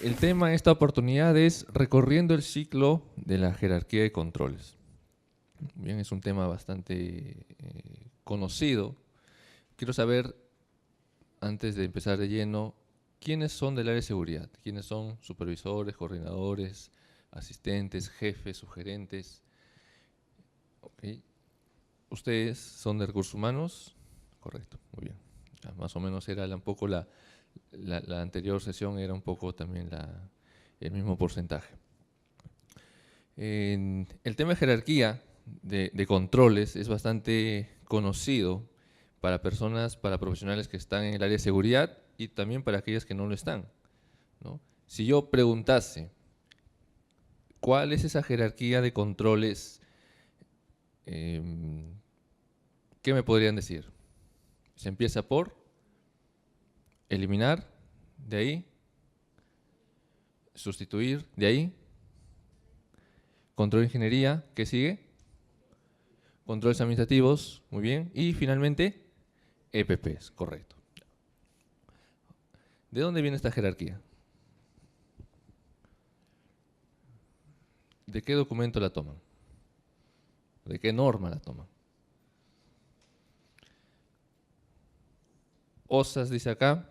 El tema en esta oportunidad es recorriendo el ciclo de la jerarquía de controles. Bien, es un tema bastante conocido. Quiero saber, antes de empezar de lleno, ¿quiénes son del área de seguridad? ¿Quiénes son supervisores, coordinadores, asistentes, jefes, sugerentes? Okay. ¿Ustedes son de recursos humanos? Correcto, muy bien. Ya, más o menos era un poco la anterior sesión, era un poco también el mismo porcentaje. El tema de jerarquía de controles es bastante conocido para personas, para profesionales que están en el área de seguridad y también para aquellas que no lo están, ¿no? Si yo preguntase, ¿cuál es esa jerarquía de controles? ¿Qué me podrían decir? Se empieza por eliminar, de ahí, sustituir, de ahí, control de ingeniería, ¿qué sigue? Controles administrativos, muy bien, y finalmente, EPPs, correcto. ¿De dónde viene esta jerarquía? ¿De qué documento la toman? ¿De qué norma la toman? OSAS dice acá.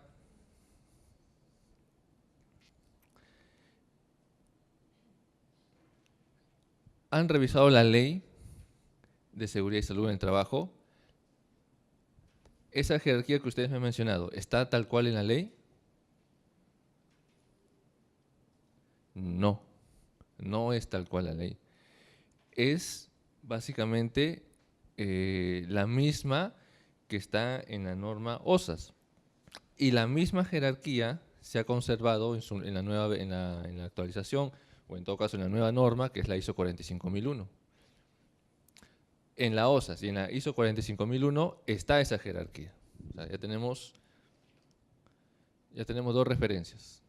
¿Han revisado la ley de seguridad y salud en el trabajo? ¿Esa jerarquía que ustedes me han mencionado está tal cual en la ley? No, no es tal cual la ley. Es básicamente la misma que está en la norma OSAS. Y la misma jerarquía se ha conservado en la actualización, o en todo caso en la nueva norma, que es la ISO 45001. En la OSAS y en la ISO 45001 está esa jerarquía. O sea, ya tenemos dos referencias.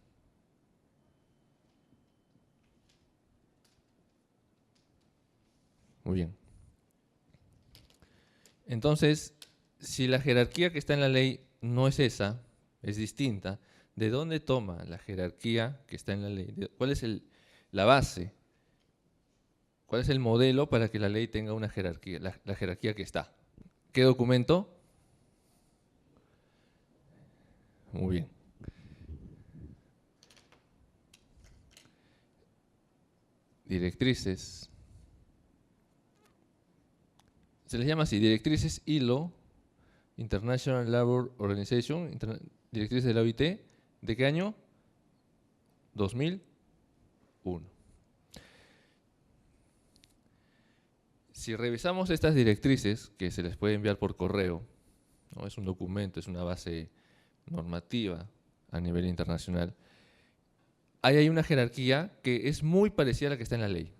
Muy bien. Entonces, si la jerarquía que está en la ley no es esa, es distinta, ¿de dónde toma la jerarquía que está en la ley? ¿Cuál es la base? ¿Cuál es el modelo para que la ley tenga una jerarquía, la jerarquía que está? ¿Qué documento? Muy bien. Directrices. Se les llama así, directrices ILO, International Labour Organization, directrices de la OIT. ¿De qué año? 2001. Si revisamos estas directrices, que se les puede enviar por correo, ¿no? Es un documento, es una base normativa a nivel internacional, hay una jerarquía que es muy parecida a la que está en la ley,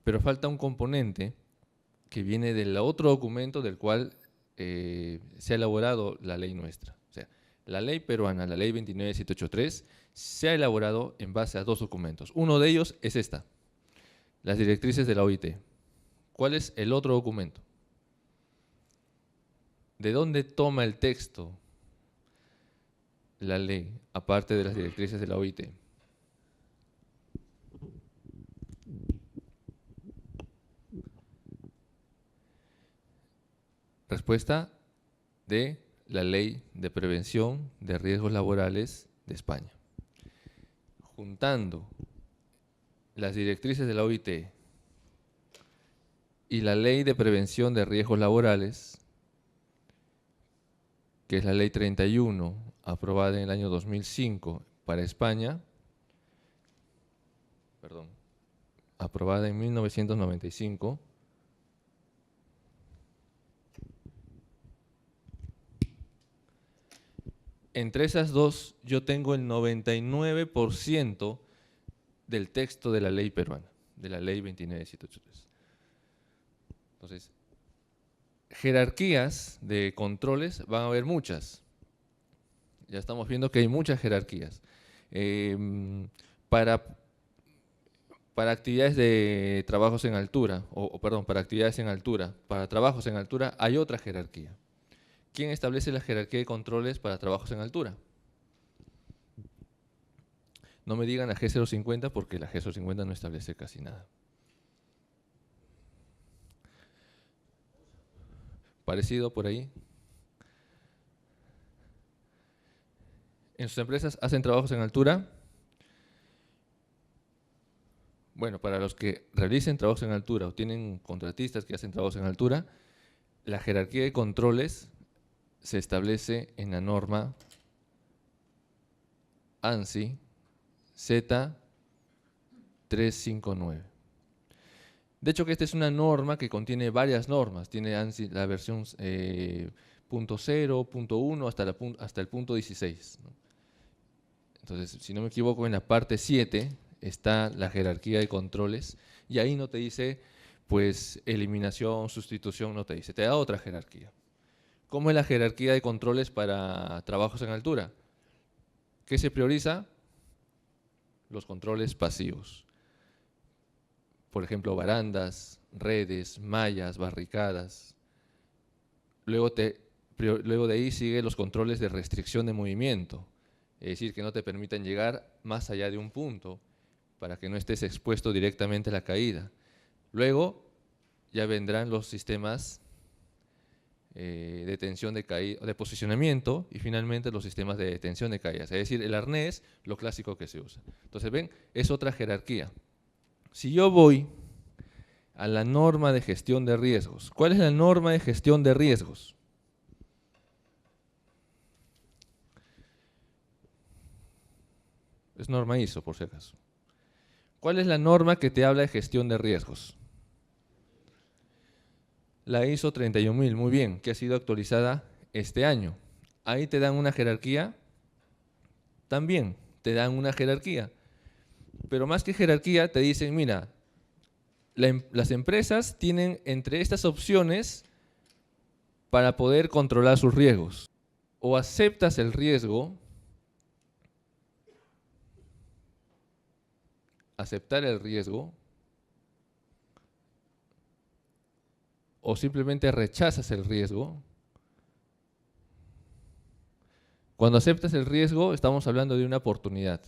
pero falta un componente que viene del otro documento del cual se ha elaborado la ley nuestra. O sea, la ley peruana, la ley 29783, se ha elaborado en base a dos documentos. Uno de ellos es esta, las directrices de la OIT. ¿Cuál es el otro documento? ¿De dónde toma el texto la ley, aparte de las directrices de la OIT? Respuesta: de la Ley de Prevención de Riesgos Laborales de España. Juntando las directrices de la OIT y la Ley de Prevención de Riesgos Laborales, que es la Ley 31, aprobada en el año 2005 para España, aprobada en 1995, entre esas dos yo tengo el 99% del texto de la ley peruana, de la ley 29783. Entonces, jerarquías de controles van a haber muchas. Ya estamos viendo que hay muchas jerarquías. Para actividades de trabajos en altura, para actividades en altura, para trabajos en altura hay otra jerarquía. ¿Quién establece la jerarquía de controles para trabajos en altura? No me digan la G050 porque la G050 no establece casi nada. Parecido por ahí. En sus empresas hacen trabajos en altura. Bueno, para los que realicen trabajos en altura o tienen contratistas que hacen trabajos en altura, la jerarquía de controles se establece en la norma ANSI Z359. De hecho, que esta es una norma que contiene varias normas. Tiene ANSI la versión punto 0, punto 1 hasta el punto 16, ¿no? Entonces, si no me equivoco, en la parte 7 está la jerarquía de controles y ahí no te dice, pues, eliminación, sustitución, no te dice, te da otra jerarquía. ¿Cómo es la jerarquía de controles para trabajos en altura? ¿Qué se prioriza? Los controles pasivos. Por ejemplo, barandas, redes, mallas, barricadas. Luego de ahí sigue los controles de restricción de movimiento, es decir, que no te permitan llegar más allá de un punto para que no estés expuesto directamente a la caída. Luego ya vendrán los sistemas de tensión de caída, de posicionamiento, y finalmente los sistemas de detención de caídas, es decir, el arnés, lo clásico que se usa. Entonces, ven, es otra jerarquía. Si yo voy a la norma de gestión de riesgos, ¿cuál es la norma de gestión de riesgos? Es norma ISO, por si acaso. ¿Cuál es la norma que te habla de gestión de riesgos? La ISO 31000, muy bien, que ha sido actualizada este año. Ahí te dan una jerarquía, también te dan una jerarquía. Pero más que jerarquía, te dicen, mira, las empresas tienen entre estas opciones para poder controlar sus riesgos. O aceptas el riesgo, aceptar el riesgo, o simplemente rechazas el riesgo. Cuando aceptas el riesgo, estamos hablando de una oportunidad.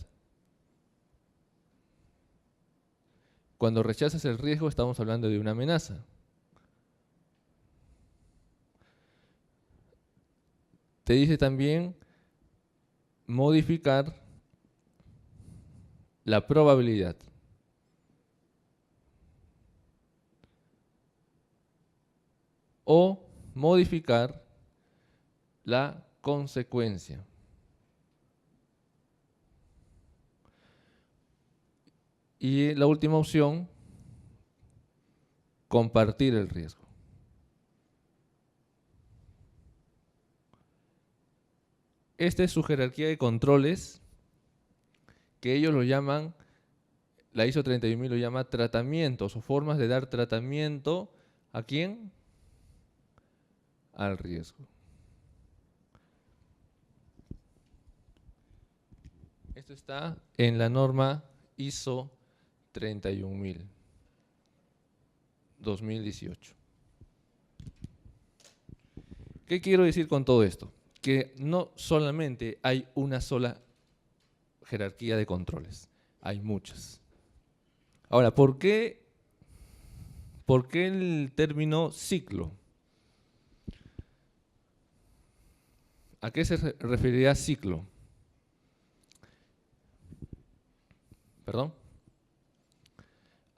Cuando rechazas el riesgo, estamos hablando de una amenaza. Te dice también modificar la probabilidad. O modificar la consecuencia. Y la última opción, compartir el riesgo. Esta es su jerarquía de controles, que ellos lo llaman, la ISO 31000 lo llama tratamientos o formas de dar tratamiento ¿a quién? Al riesgo. Esto está en la norma ISO 31000, 2018. ¿Qué quiero decir con todo esto? Que no solamente hay una sola jerarquía de controles, hay muchas. Ahora, ¿por qué el término ciclo? ¿A qué se referiría ciclo? ¿Perdón?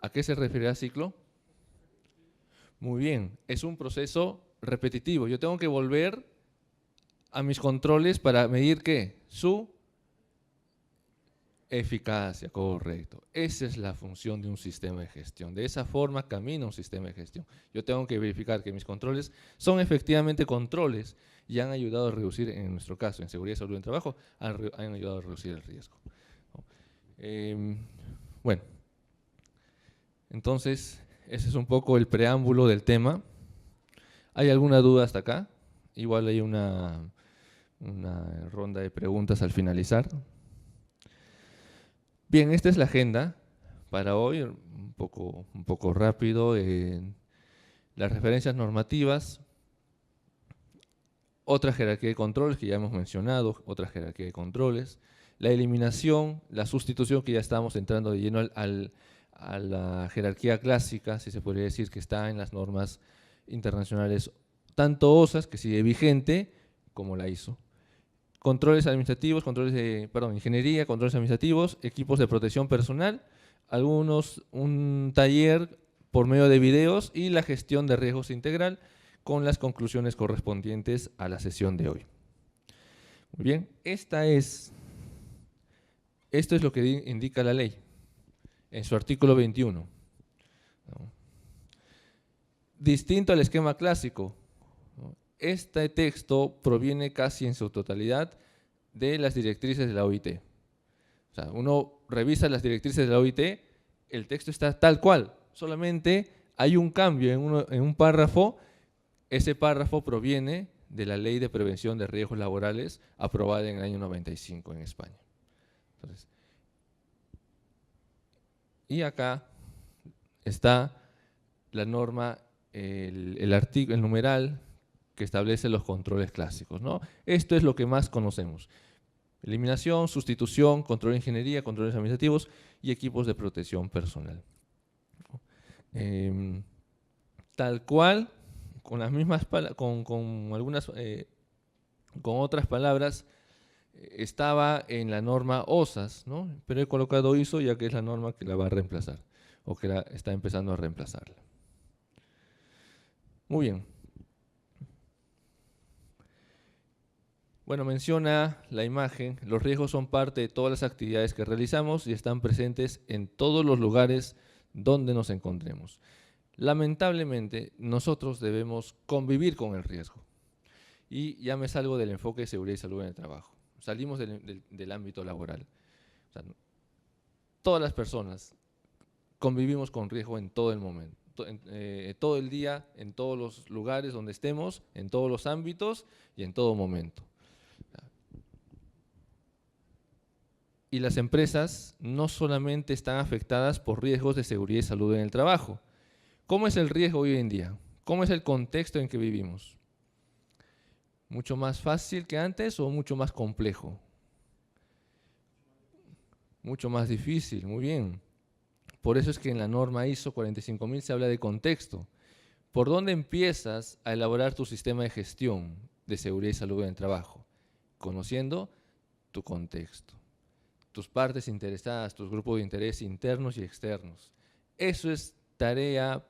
¿A qué se referirá ciclo? Muy bien, es un proceso repetitivo. Yo tengo que volver a mis controles para medir ¿qué? Su eficacia, correcto. Esa es la función de un sistema de gestión. De esa forma camina un sistema de gestión. Yo tengo que verificar que mis controles son efectivamente controles y han ayudado a reducir, en nuestro caso, en seguridad y salud en trabajo, han ayudado a reducir el riesgo. Bueno, entonces, ese es un poco el preámbulo del tema. ¿Hay alguna duda hasta acá? Igual hay una ronda de preguntas al finalizar. Bien, esta es la agenda para hoy, un poco rápido. Las referencias normativas, otra jerarquía de controles que ya hemos mencionado, otra jerarquía de controles, la eliminación, la sustitución, que ya estamos entrando de lleno a la jerarquía clásica, si se podría decir, que está en las normas internacionales, tanto OSAS, que sigue vigente, como la ISO. Controles administrativos, ingeniería, controles administrativos, equipos de protección personal, un taller por medio de videos y la gestión de riesgos integral, con las conclusiones correspondientes a la sesión de hoy. Muy bien, esto es lo que indica la ley en su artículo 21. Distinto al esquema clásico, este texto proviene casi en su totalidad de las directrices de la OIT. O sea, uno revisa las directrices de la OIT, el texto está tal cual, solamente hay un cambio en un párrafo. Ese párrafo proviene de la Ley de Prevención de Riesgos Laborales aprobada en el año 95 en España. Entonces, y acá está la norma, el numeral que establece los controles clásicos, ¿no? Esto es lo que más conocemos: eliminación, sustitución, control de ingeniería, controles administrativos y equipos de protección personal. Tal cual, con las mismas con otras palabras, estaba en la norma OSAS, ¿no? Pero he colocado ISO ya que es la norma que la va a reemplazar, o que está empezando a reemplazarla. Muy bien. Bueno, menciona la imagen: los riesgos son parte de todas las actividades que realizamos y están presentes en todos los lugares donde nos encontremos. Lamentablemente, nosotros debemos convivir con el riesgo. Y ya me salgo del enfoque de seguridad y salud en el trabajo. Salimos del ámbito laboral. O sea, todas las personas convivimos con riesgo en todo el momento, todo el día, en todos los lugares donde estemos, en todos los ámbitos y en todo momento. Y las empresas no solamente están afectadas por riesgos de seguridad y salud en el trabajo. ¿Cómo es el riesgo hoy en día? ¿Cómo es el contexto en que vivimos? ¿Mucho más fácil que antes o mucho más complejo? Mucho más difícil, muy bien. Por eso es que en la norma ISO 45000 se habla de contexto. ¿Por dónde empiezas a elaborar tu sistema de gestión de seguridad y salud en el trabajo? Conociendo tu contexto, tus partes interesadas, tus grupos de interés internos y externos. Eso es tarea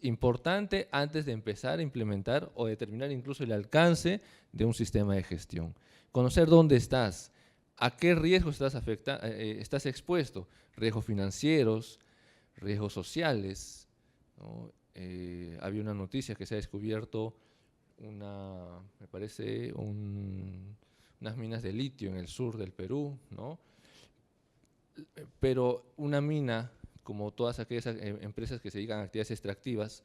importante antes de empezar a implementar o determinar incluso el alcance de un sistema de gestión. Conocer dónde estás, a qué riesgos estás expuesto: riesgos financieros, riesgos sociales, ¿no? Había una noticia que se ha descubierto me parece, unas minas de litio en el sur del Perú, ¿no? Pero una mina, como todas aquellas empresas que se dedican a actividades extractivas,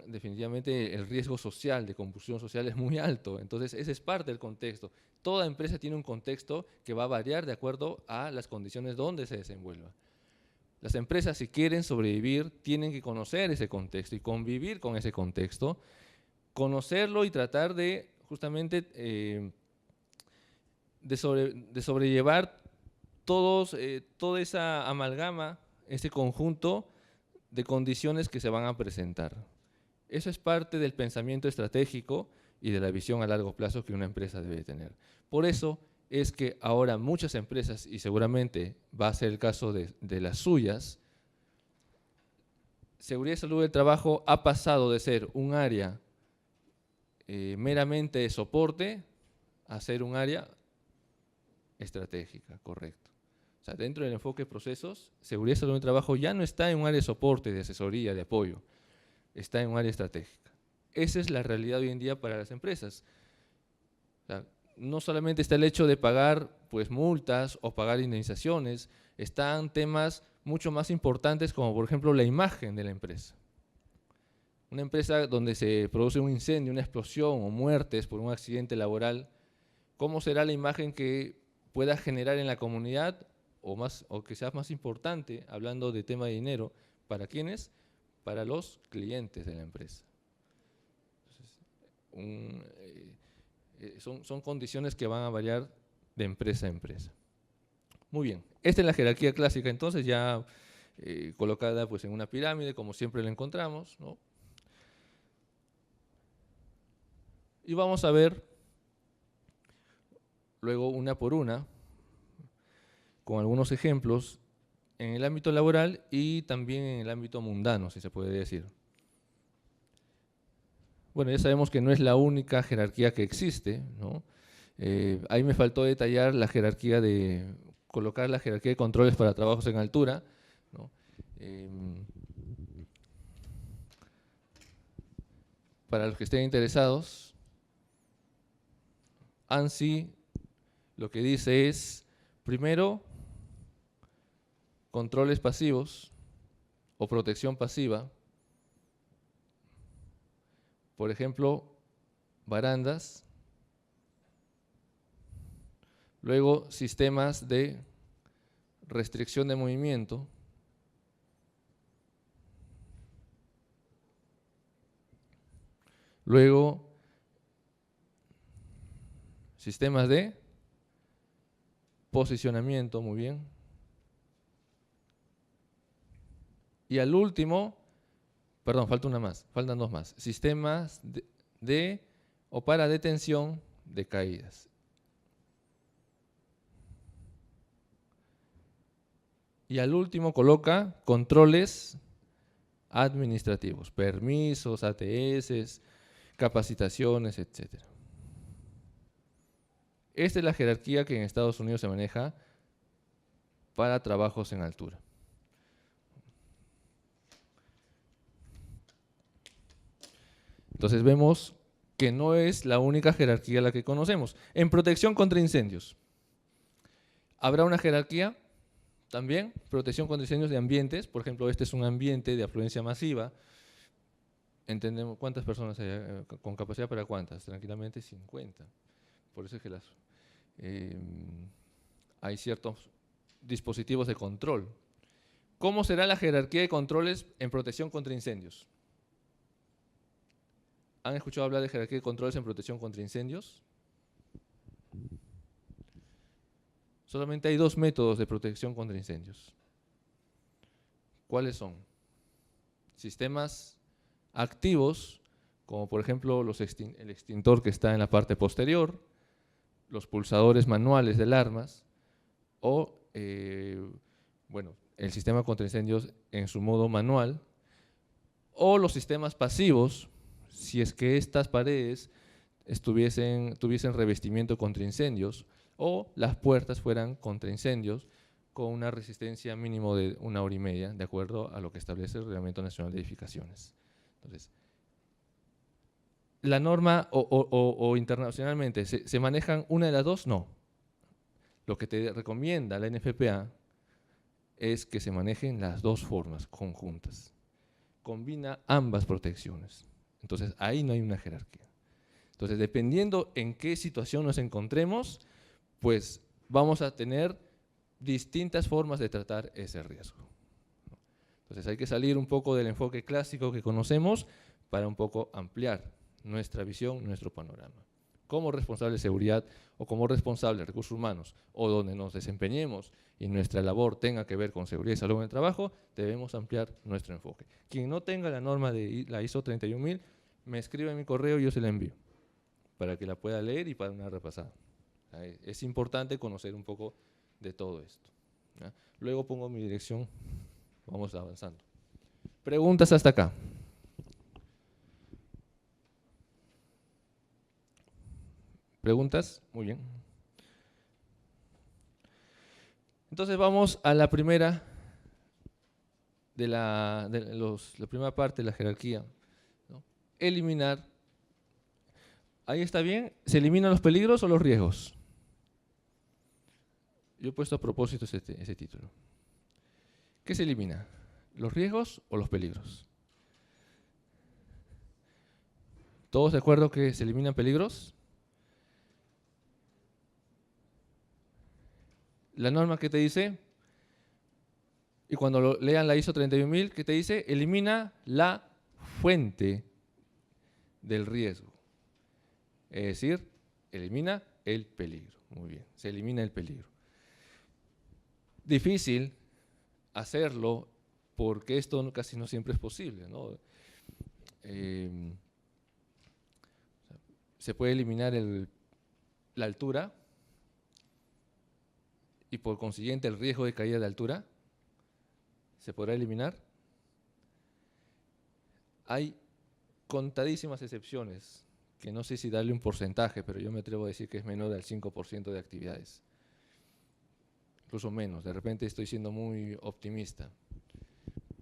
definitivamente el riesgo social, de combustión social, es muy alto. Entonces, ese es parte del contexto. Toda empresa tiene un contexto que va a variar de acuerdo a las condiciones donde se desenvuelva. Las empresas, si quieren sobrevivir, tienen que conocer ese contexto y convivir con ese contexto, conocerlo y tratar de, justamente, de sobrellevar toda esa amalgama, ese conjunto de condiciones que se van a presentar. Eso es parte del pensamiento estratégico y de la visión a largo plazo que una empresa debe tener. Por eso es que ahora muchas empresas, y seguramente va a ser el caso de las suyas, seguridad y salud del trabajo ha pasado de ser un área meramente de soporte a ser un área estratégica, correcto. O sea, dentro del enfoque de procesos, seguridad y salud del trabajo ya no está en un área de soporte, de asesoría, de apoyo, está en un área estratégica. Esa es la realidad hoy en día para las empresas. O sea, no solamente está el hecho de pagar pues multas o pagar indemnizaciones, están temas mucho más importantes, como por ejemplo la imagen de la empresa. Una empresa donde se produce un incendio, una explosión o muertes por un accidente laboral, ¿cómo será la imagen que pueda generar en la comunidad, o que sea más importante, hablando de tema de dinero, para quiénes? Para los clientes de la empresa. Entonces, son condiciones que van a variar de empresa a empresa. Muy bien, esta es la jerarquía clásica, entonces ya colocada pues, en una pirámide, como siempre la encontramos, ¿no? Y vamos a ver luego una por una, con algunos ejemplos en el ámbito laboral y también en el ámbito mundano, si se puede decir. Bueno, ya sabemos que no es la única jerarquía que existe, ¿no? Ahí me faltó detallar la jerarquía colocar la jerarquía de controles para trabajos en altura, ¿no? Para los que estén interesados, ANSI lo que dice es, primero, controles pasivos o protección pasiva. Por ejemplo, barandas. Luego, sistemas de restricción de movimiento. Luego, sistemas de posicionamiento, muy bien. Y al último, perdón, falta una más, faltan dos más. Sistemas de o para detención de caídas. Y al último coloca controles administrativos, permisos, ATS, capacitaciones, etc. Esta es la jerarquía que en Estados Unidos se maneja para trabajos en altura. Entonces vemos que no es la única jerarquía la que conocemos. En protección contra incendios, ¿habrá una jerarquía? También, protección contra incendios de ambientes. Por ejemplo, este es un ambiente de afluencia masiva. Entendemos cuántas personas hay, con capacidad para cuántas, tranquilamente 50. Por eso es que hay ciertos dispositivos de control. ¿Cómo será la jerarquía de controles en protección contra incendios? ¿Han escuchado hablar de jerarquía de controles en protección contra incendios? Solamente hay dos métodos de protección contra incendios. ¿Cuáles son? Sistemas activos, como por ejemplo el extintor que está en la parte posterior, los pulsadores manuales de alarmas, o bueno, el sistema contra incendios en su modo manual, o los sistemas pasivos, si es que estas paredes tuviesen revestimiento contra incendios, o las puertas fueran contra incendios con una resistencia mínimo de 1 hora y media, de acuerdo a lo que establece el Reglamento Nacional de Edificaciones. Entonces, ¿la norma o internacionalmente se manejan una de las dos? No. Lo que te recomienda la NFPA es que se manejen las dos formas conjuntas. Combina ambas protecciones. Entonces, ahí no hay una jerarquía. Entonces, dependiendo en qué situación nos encontremos, pues vamos a tener distintas formas de tratar ese riesgo. Entonces, hay que salir un poco del enfoque clásico que conocemos para un poco ampliar nuestra visión, nuestro panorama. Como responsable de seguridad o como responsable de recursos humanos o donde nos desempeñemos y nuestra labor tenga que ver con seguridad y salud en el trabajo, debemos ampliar nuestro enfoque. Quien no tenga la norma de la ISO 31000, me escribe en mi correo y yo se la envío para que la pueda leer y para una repasada. Es importante conocer un poco de todo esto. ¿Ya? Luego pongo mi dirección, vamos avanzando. Preguntas hasta acá. ¿Preguntas? Muy bien. Entonces vamos a la primera la primera parte de la jerarquía, ¿no? Eliminar. Ahí está bien. ¿Se eliminan los peligros o los riesgos? Yo he puesto a propósito ese título. ¿Qué se elimina? ¿Los riesgos o los peligros? ¿Todos de acuerdo que se eliminan peligros? La norma que te dice, y cuando lean la ISO 31000, ¿qué te dice? Elimina la fuente del riesgo. Es decir, elimina el peligro. Muy bien, se elimina el peligro. Difícil hacerlo porque esto casi no siempre es posible, ¿no? Se puede eliminar la altura y por consiguiente el riesgo de caída de altura. ¿Se podrá eliminar? Hay contadísimas excepciones, que no sé si darle un porcentaje, pero yo me atrevo a decir que es menor al 5% de actividades. Incluso menos, de repente estoy siendo muy optimista.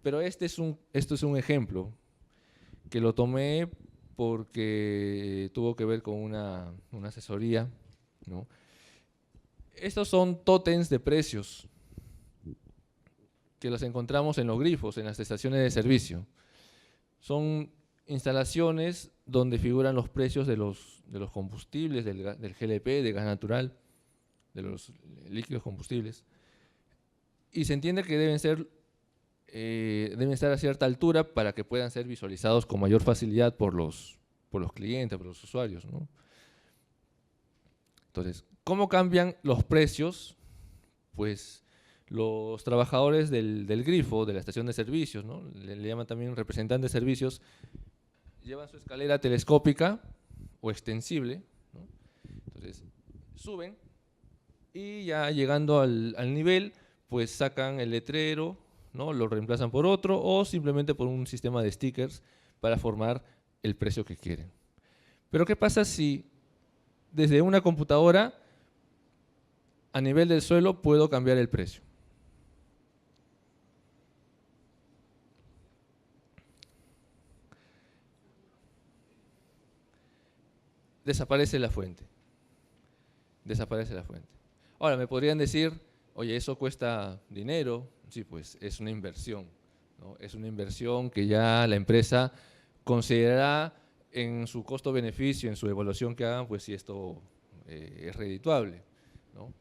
Pero esto es un ejemplo que lo tomé porque tuvo que ver con una asesoría, ¿no? Estos son tótems de precios que los encontramos en los grifos, en las estaciones de servicio. Son instalaciones donde figuran los precios de los combustibles, del GLP, de gas natural, de los líquidos combustibles. Y se entiende que deben estar a cierta altura para que puedan ser visualizados con mayor facilidad por los clientes, por los usuarios, ¿no? Entonces, ¿cómo cambian los precios? Pues los trabajadores del grifo, de la estación de servicios, ¿no? Le llaman también representantes de servicios, llevan su escalera telescópica o extensible, ¿no? Entonces, suben y ya llegando al nivel, pues sacan el letrero, ¿no? Lo reemplazan por otro o simplemente por un sistema de stickers para formar el precio que quieren. Pero ¿qué pasa si desde una computadora a nivel del suelo puedo cambiar el precio? Desaparece la fuente. Desaparece la fuente. Ahora, me podrían decir, oye, eso cuesta dinero. Sí, pues es una inversión, ¿no? Es una inversión que ya la empresa considerará en su costo-beneficio, en su evaluación que hagan, pues si esto es redituable, ¿no?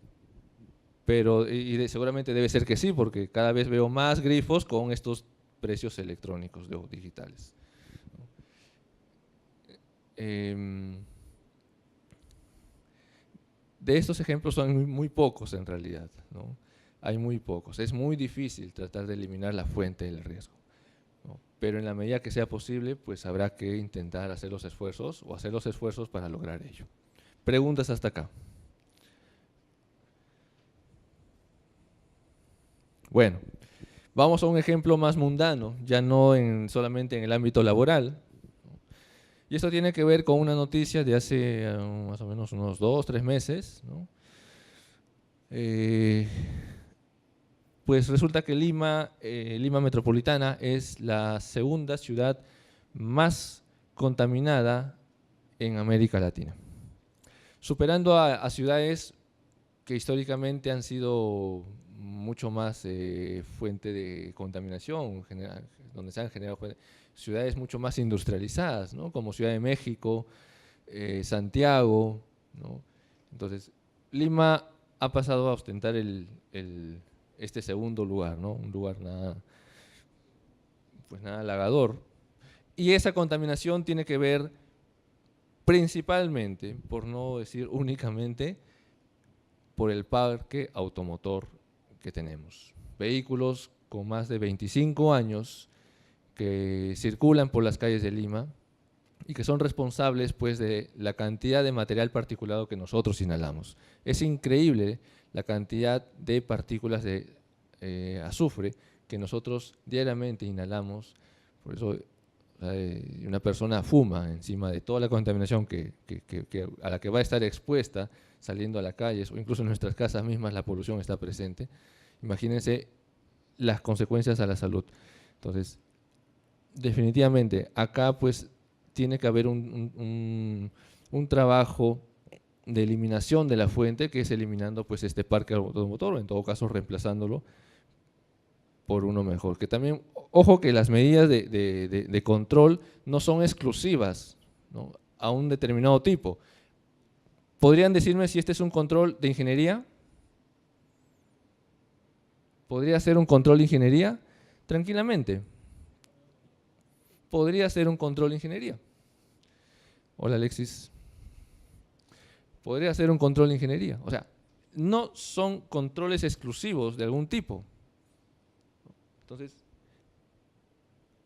Pero seguramente debe ser que sí, porque cada vez veo más grifos con estos precios electrónicos o digitales, ¿no? De estos ejemplos son muy pocos en realidad, ¿no? Hay muy pocos. Es muy difícil tratar de eliminar la fuente del riesgo, ¿no? Pero en la medida que sea posible, pues habrá que intentar hacer los esfuerzos o hacer los esfuerzos para lograr ello. Preguntas hasta acá. Bueno, vamos a un ejemplo más mundano, ya no solamente en el ámbito laboral. Y esto tiene que ver con una noticia de hace más o menos unos 2 o 3 meses, ¿no? Pues resulta que Lima Metropolitana es la segunda ciudad más contaminada en América Latina, superando a ciudades que históricamente han sido mucho más fuente de contaminación, donde se han generado ciudades mucho más industrializadas, ¿no? Como Ciudad de México, Santiago, ¿no? Entonces, Lima ha pasado a ostentar este segundo lugar, ¿no? Un lugar nada halagador. Y esa contaminación tiene que ver principalmente, por no decir únicamente, por el parque automotor que tenemos. Vehículos con más de 25 años que circulan por las calles de Lima y que son responsables, pues, de la cantidad de material particulado que nosotros inhalamos. Es increíble la cantidad de partículas de azufre que nosotros diariamente inhalamos. Por eso una persona fuma encima de toda la contaminación a la que va a estar expuesta saliendo a las calles, o incluso en nuestras casas mismas la polución está presente. Imagínense las consecuencias a la salud. Entonces, definitivamente, acá pues tiene que haber un trabajo de eliminación de la fuente, que es eliminando pues este parque automotor, o en todo caso reemplazándolo por uno mejor. Que también, ojo que las medidas de control no son exclusivas, ¿no?, a un determinado tipo. ¿Podrían decirme si este es un control de ingeniería? ¿Podría ser un control de ingeniería? Tranquilamente. Podría ser un control de ingeniería. Hola, Alexis. podría ser un control de ingeniería. O sea, no son controles exclusivos de algún tipo. Entonces,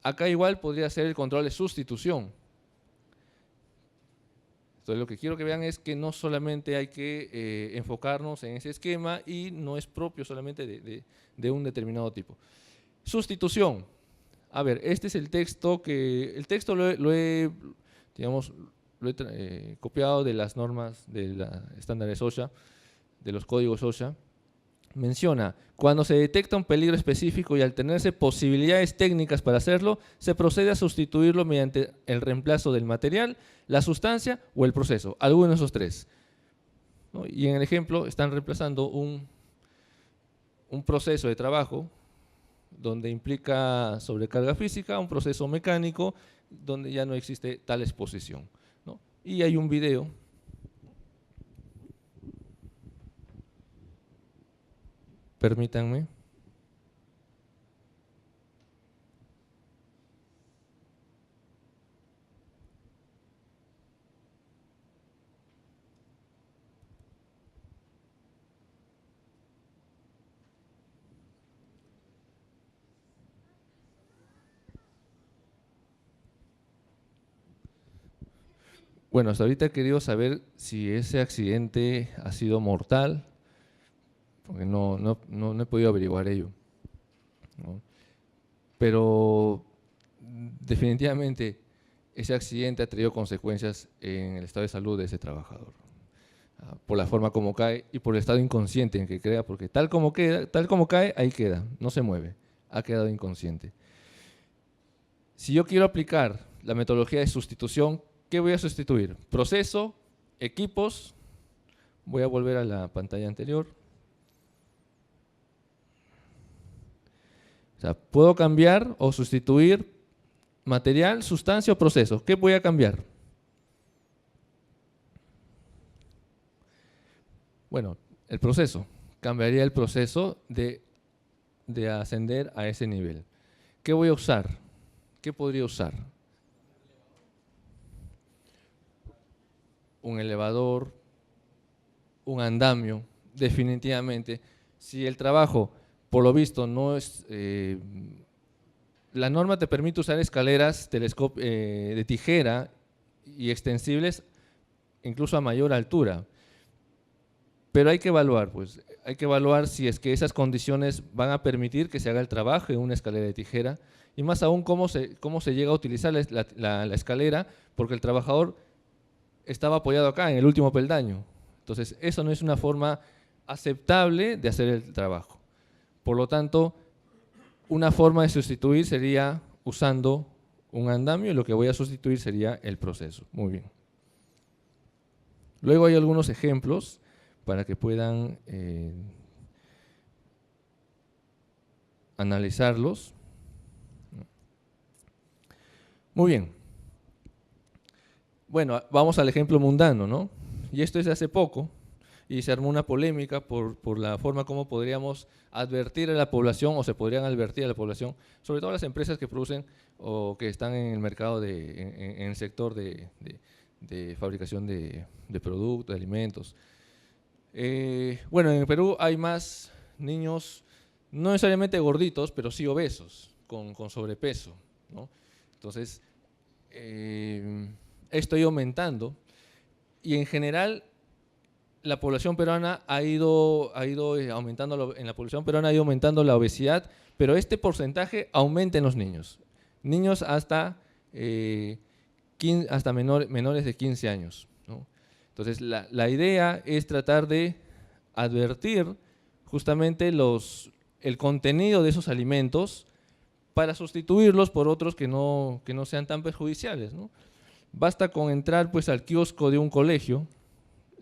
acá igual podría ser el control de sustitución. Entonces, lo que quiero que vean es que no solamente hay que enfocarnos en ese esquema y no es propio solamente de un determinado tipo. Sustitución. A ver, este es el texto el texto lo he copiado de las normas de los estándares OSHA, de los códigos OSHA. Menciona, cuando se detecta un peligro específico y al tenerse posibilidades técnicas para hacerlo, se procede a sustituirlo mediante el reemplazo del material, la sustancia o el proceso, alguno de esos tres, ¿no? Y en el ejemplo están reemplazando un proceso de trabajo donde implica sobrecarga física, un proceso mecánico donde ya no existe tal exposición, ¿no? Y hay un video. Permítanme. Bueno, hasta ahorita he querido saber si ese accidente ha sido mortal, porque no he podido averiguar ello, ¿no? Pero definitivamente ese accidente ha traído consecuencias en el estado de salud de ese trabajador, por la forma como cae y por el estado inconsciente en que queda, porque tal como cae, ahí queda, no se mueve, ha quedado inconsciente. Si yo quiero aplicar la metodología de sustitución, ¿qué voy a sustituir? Proceso, equipos. Voy a volver a la pantalla anterior. O sea, puedo cambiar o sustituir material, sustancia o proceso. ¿Qué voy a cambiar? Bueno, el proceso. Cambiaría el proceso de ascender a ese nivel. ¿Qué voy a usar? ¿Qué podría usar? Un elevador, un andamio, definitivamente. Si el trabajo, por lo visto, no es… la norma te permite usar escaleras de tijera y extensibles incluso a mayor altura. Pero hay que evaluar, pues, hay que evaluar si es que esas condiciones van a permitir que se haga el trabajo en una escalera de tijera y más aún cómo se llega a utilizar la escalera, porque el trabajador estaba apoyado acá en el último peldaño. Entonces, eso no es una forma aceptable de hacer el trabajo. Por lo tanto, una forma de sustituir sería usando un andamio y lo que voy a sustituir sería el proceso. Muy bien. Luego hay algunos ejemplos para que puedan analizarlos. Muy bien. Bueno, vamos al ejemplo mundano, ¿no? Y esto es de hace poco, y se armó una polémica por la forma como podríamos advertir a la población, o se podrían advertir a la población, sobre todo a las empresas que producen o que están en el mercado, en el sector de fabricación de productos, de alimentos. Bueno, en el Perú hay más niños, no necesariamente gorditos, pero sí obesos, con sobrepeso, ¿no? Entonces, esto ha ido aumentando y en general la población peruana ha ido aumentando, en la población peruana ha ido aumentando la obesidad, pero este porcentaje aumenta en los niños. Niños hasta menores de 15 años, ¿no? Entonces, la idea es tratar de advertir justamente el contenido de esos alimentos para sustituirlos por otros que no sean tan perjudiciales, ¿no? Basta con entrar pues al kiosco de un colegio,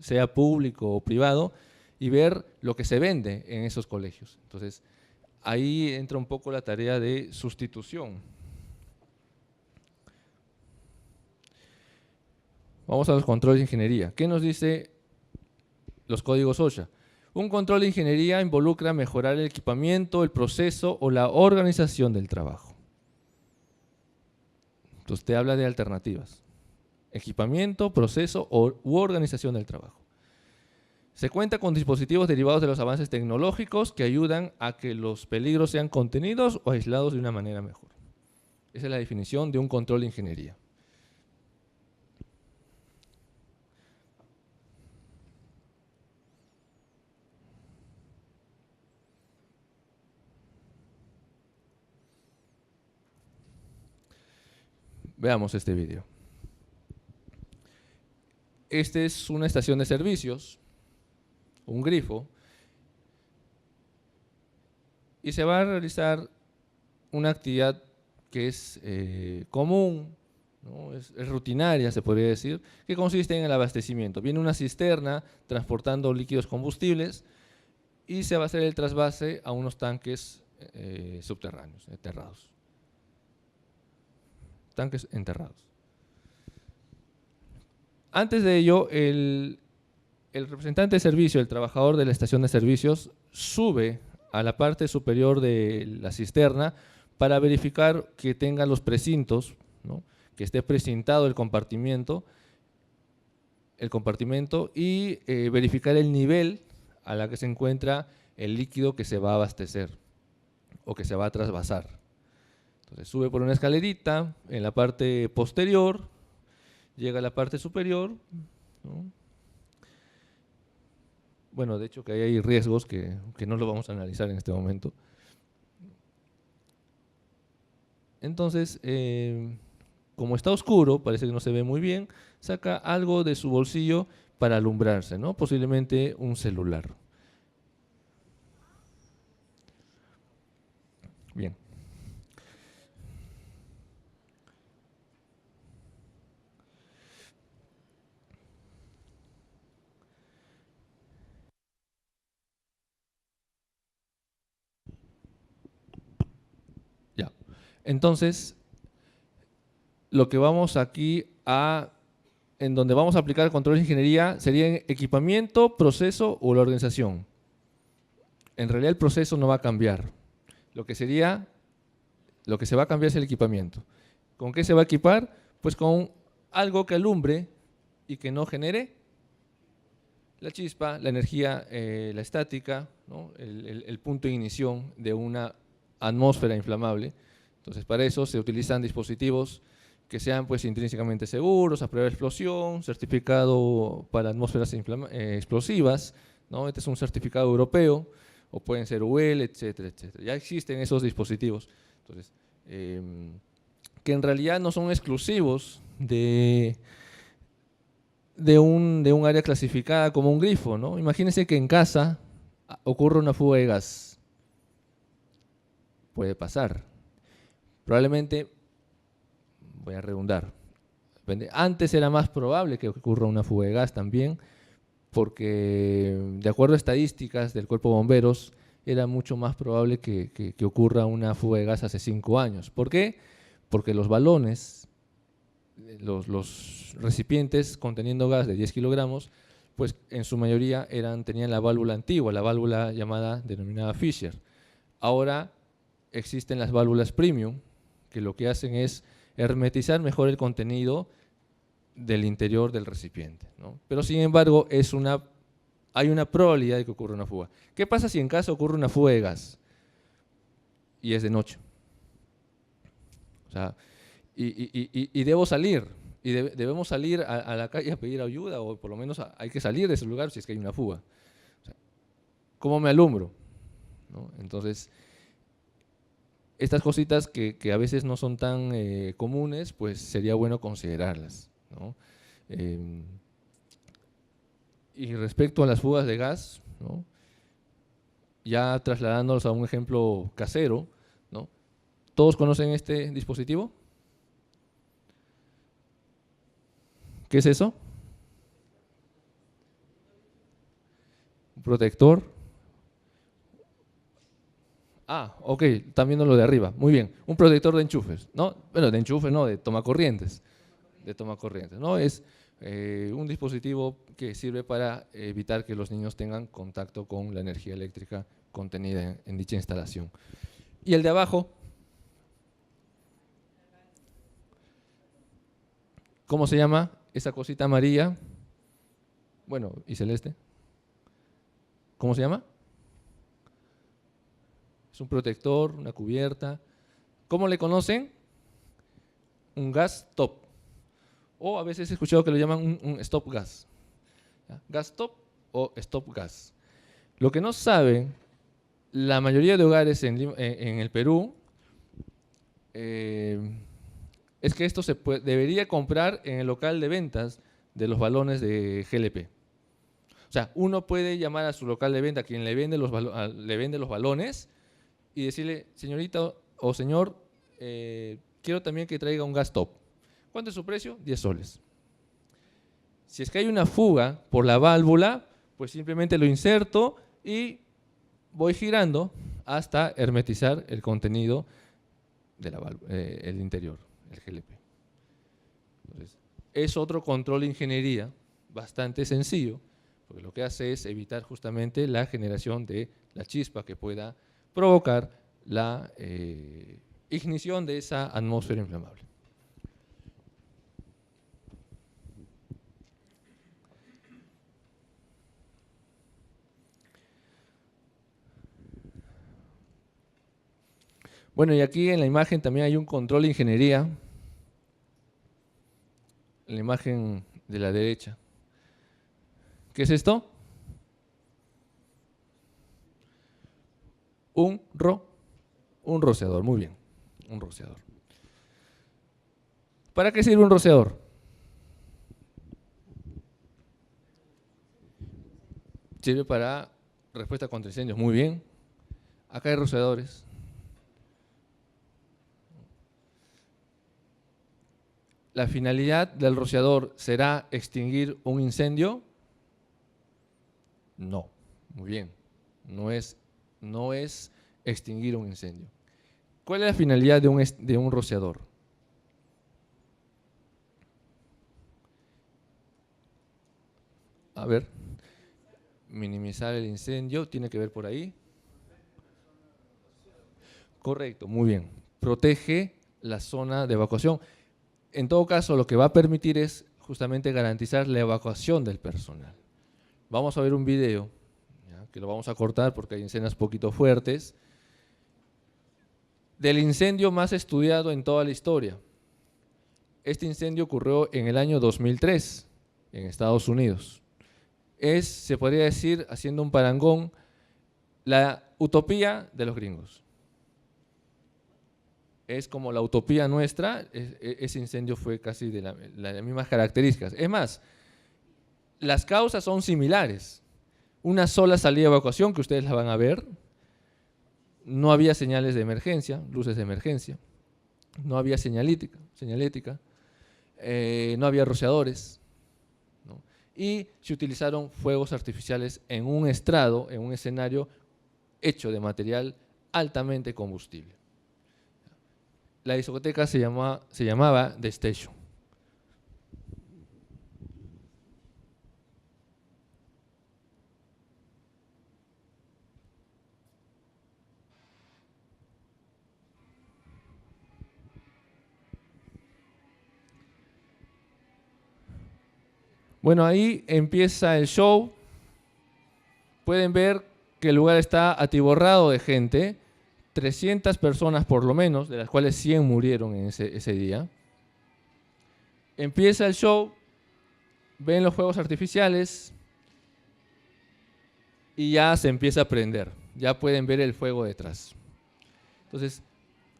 sea público o privado, y ver lo que se vende en esos colegios. Entonces, ahí entra un poco la tarea de sustitución. Vamos a los controles de ingeniería. ¿Qué nos dice los códigos OSHA? Un control de ingeniería involucra mejorar el equipamiento, el proceso o la organización del trabajo. Entonces, te habla de alternativas. Equipamiento, proceso u organización del trabajo. Se cuenta con dispositivos derivados de los avances tecnológicos que ayudan a que los peligros sean contenidos o aislados de una manera mejor. Esa es la definición de un control de ingeniería. Veamos este video. Esta es una estación de servicios, un grifo, y se va a realizar una actividad que es común, ¿no? Es rutinaria, se podría decir, que consiste en el abastecimiento. Viene una cisterna transportando líquidos combustibles y se va a hacer el trasvase a unos tanques subterráneos, enterrados. Tanques enterrados. Antes de ello, el representante de servicio, el trabajador de la estación de servicios, sube a la parte superior de la cisterna para verificar que tenga los precintos, ¿no? Que esté precintado el compartimento y verificar el nivel a la que se encuentra el líquido que se va a abastecer o que se va a trasvasar. Entonces sube por una escalerita en la parte posterior, llega a la parte superior, ¿no? Bueno, de hecho que ahí hay riesgos que no lo vamos a analizar en este momento. Entonces, como está oscuro, parece que no se ve muy bien, saca algo de su bolsillo para alumbrarse, ¿no? Posiblemente un celular. Bien. Ya. Entonces, lo que vamos aquí en donde vamos a aplicar el control de ingeniería sería en equipamiento, proceso o la organización. En realidad el proceso no va a cambiar. Lo que se va a cambiar es el equipamiento. ¿Con qué se va a equipar? Pues con algo que alumbre y que no genere la chispa, la energía, la estática, ¿no? el punto de ignición de una atmósfera inflamable. Entonces, para eso se utilizan dispositivos que sean pues intrínsecamente seguros, a prueba de explosión, certificado para atmósferas explosivas, ¿no? Este es un certificado europeo, o pueden ser UL, etcétera, etcétera. Ya existen esos dispositivos. Entonces, que en realidad no son exclusivos de un área clasificada como un grifo, ¿no? Imagínense que en casa ocurre una fuga de gas. Puede pasar. Probablemente, voy a redundar, antes era más probable que ocurra una fuga de gas también, porque de acuerdo a estadísticas del Cuerpo de Bomberos, era mucho más probable que ocurra una fuga de gas hace 5 años. ¿Por qué? Porque los balones, los recipientes conteniendo gas de 10 kilogramos, pues en su mayoría tenían la válvula antigua, la válvula denominada Fisher. Ahora existen las válvulas premium, que lo que hacen es hermetizar mejor el contenido del interior del recipiente, ¿no? Pero sin embargo hay una probabilidad de que ocurra una fuga. ¿Qué pasa si en casa ocurre una fuga de gas y es de noche? O sea, y debo salir, y debemos salir a la calle a pedir ayuda, o por lo menos hay que salir de ese lugar si es que hay una fuga. O sea, ¿cómo me alumbro? ¿No? Entonces, estas cositas que a veces no son tan comunes, pues sería bueno considerarlas, ¿no? Y respecto a las fugas de gas, ¿no? Ya trasladándolos a un ejemplo casero, ¿no? ¿Todos conocen este dispositivo? ¿Qué es eso? Un protector. Ah, ok, están viendo lo de arriba. Muy bien, un protector de enchufes, ¿no? Bueno, de enchufes no, de tomacorrientes. De tomacorrientes, ¿no? Es un dispositivo que sirve para evitar que los niños tengan contacto con la energía eléctrica contenida en dicha instalación. Y el de abajo, ¿cómo se llama esa cosita amarilla? Bueno, y celeste. ¿Cómo se llama? Es un protector, una cubierta. ¿Cómo le conocen? Un gas top. O a veces he escuchado que lo llaman un stop gas. ¿Ya? Gas top o stop gas. Lo que no saben, la mayoría de hogares en el Perú, es que esto debería comprar en el local de ventas de los balones de GLP. O sea, uno puede llamar a su local de venta, a quien le vende los balones, y decirle, señorita o señor, quiero también que traiga un gas top. ¿Cuánto es su precio? 10 soles. Si es que hay una fuga por la válvula, pues simplemente lo inserto y voy girando hasta hermetizar el contenido de la válvula, el interior, el GLP. Entonces, es otro control de ingeniería bastante sencillo, porque lo que hace es evitar justamente la generación de la chispa que pueda provocar la ignición de esa atmósfera inflamable. Bueno, y aquí en la imagen también hay un control de ingeniería, en la imagen de la derecha. ¿Qué es esto? Un rociador, muy bien, un rociador. ¿Para qué sirve un rociador? Sirve para respuesta contra incendios, muy bien. Acá hay rociadores. ¿La finalidad del rociador será extinguir un incendio? No, muy bien, no es extinguir un incendio. ¿Cuál es la finalidad de un rociador? A ver, minimizar el incendio, tiene que ver por ahí. Correcto, muy bien. Protege la zona de evacuación. En todo caso, lo que va a permitir es justamente garantizar la evacuación del personal. Vamos a ver un video, ¿ya?, que lo vamos a cortar porque hay escenas poquito fuertes, del incendio más estudiado en toda la historia. Este incendio ocurrió en el año 2003 en Estados Unidos. Es, se podría decir, haciendo un parangón, la utopía de los gringos. Es como la utopía nuestra, ese incendio fue casi de las mismas características. Es más, las causas son similares. Una sola salida de evacuación, que ustedes la van a ver. No había señales de emergencia, luces de emergencia. No había señalética. No había rociadores, ¿no? Y se utilizaron fuegos artificiales en un estrado, en un escenario hecho de material altamente combustible. La discoteca se llamaba The Station. Bueno, ahí empieza el show. Pueden ver que el lugar está atiborrado de gente, 300 personas por lo menos, de las cuales 100 murieron en ese día. Empieza el show, ven los fuegos artificiales y ya se empieza a prender. Ya pueden ver el fuego detrás. Entonces,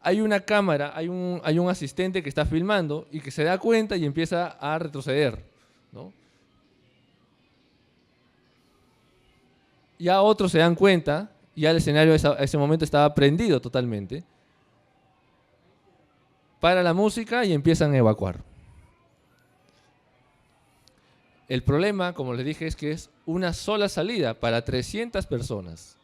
hay una cámara, hay un asistente que está filmando y que se da cuenta y empieza a retroceder, ¿no? Ya otros se dan cuenta, ya el escenario a ese momento estaba prendido totalmente. Para la música y empiezan a evacuar. El problema, como les dije, es que es una sola salida para 300 personas.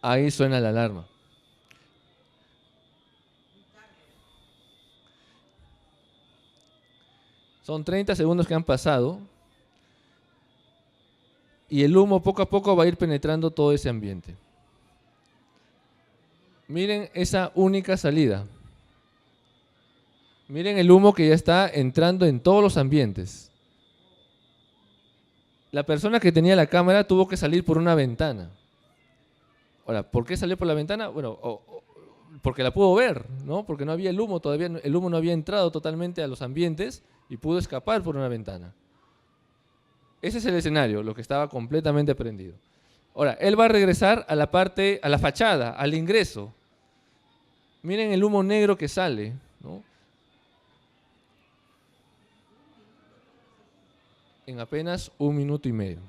Ahí suena la alarma. Son 30 segundos que han pasado y el humo poco a poco va a ir penetrando todo ese ambiente. Miren esa única salida. Miren el humo que ya está entrando en todos los ambientes. La persona que tenía la cámara tuvo que salir por una ventana. Ahora, ¿por qué salió por la ventana? Bueno, porque la pudo ver, ¿no? Porque no había el humo todavía, el humo no había entrado totalmente a los ambientes y pudo escapar por una ventana. Ese es el escenario, lo que estaba completamente prendido. Ahora, él va a regresar a la parte, a la fachada, al ingreso. Miren el humo negro que sale, ¿no? En apenas 1 minuto y medio.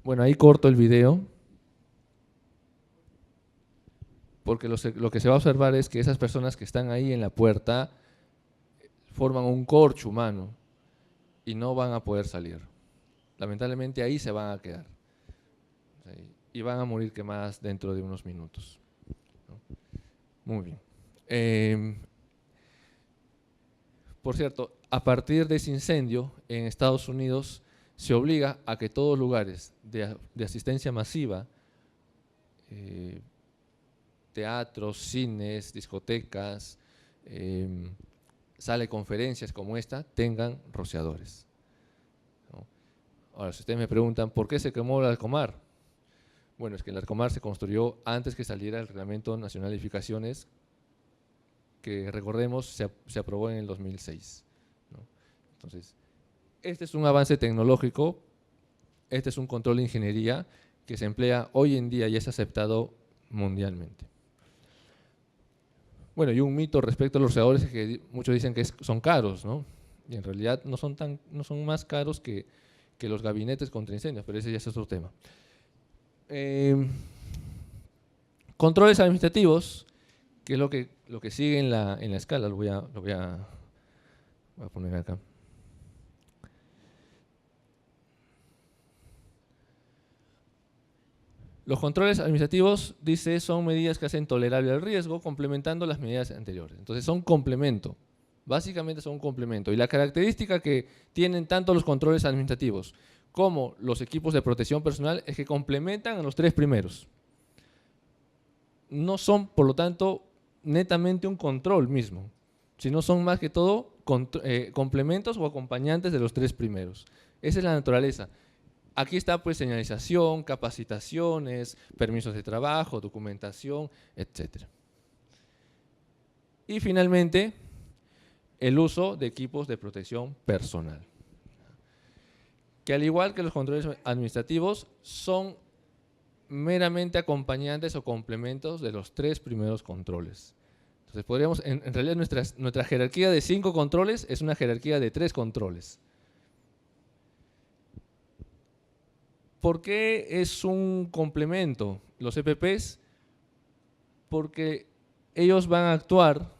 Bueno, ahí corto el video, porque lo que se va a observar es que esas personas que están ahí en la puerta forman un corcho humano y no van a poder salir. Lamentablemente ahí se van a quedar y van a morir quemadas dentro de unos minutos, ¿no? Muy bien. Por cierto, a partir de ese incendio en Estados Unidos se obliga a que todos los lugares de asistencia masiva, teatros, cines, discotecas, sala de conferencias como esta, tengan rociadores, ¿no? Ahora, si ustedes me preguntan, ¿por qué se quemó el Larcomar? Bueno, es que el Larcomar se construyó antes que saliera el Reglamento Nacional de Edificaciones, que recordemos se aprobó en el 2006, ¿no? Entonces, este es un avance tecnológico, este es un control de ingeniería que se emplea hoy en día y es aceptado mundialmente. Bueno, y un mito respecto a los rociadores es que muchos dicen que son caros, ¿no? Y en realidad no son más caros que los gabinetes contra incendios, pero ese ya es otro tema. Controles administrativos, que es lo que sigue en la escala, voy a poner acá. Los controles administrativos, dice, son medidas que hacen tolerable el riesgo, complementando las medidas anteriores. Entonces son complemento, básicamente son un complemento. Y la característica que tienen tanto los controles administrativos como los equipos de protección personal es que complementan a los 3 primeros. No son, por lo tanto, netamente un control mismo, sino son más que todo complementos o acompañantes de los 3 primeros. Esa es la naturaleza. Aquí está pues señalización, capacitaciones, permisos de trabajo, documentación, etc. Y finalmente, el uso de equipos de protección personal, que al igual que los controles administrativos son meramente acompañantes o complementos de los 3 primeros controles. Entonces podríamos, en realidad nuestra jerarquía de 5 controles es una jerarquía de 3 controles. ¿Por qué es un complemento los EPPs? Porque ellos van a actuar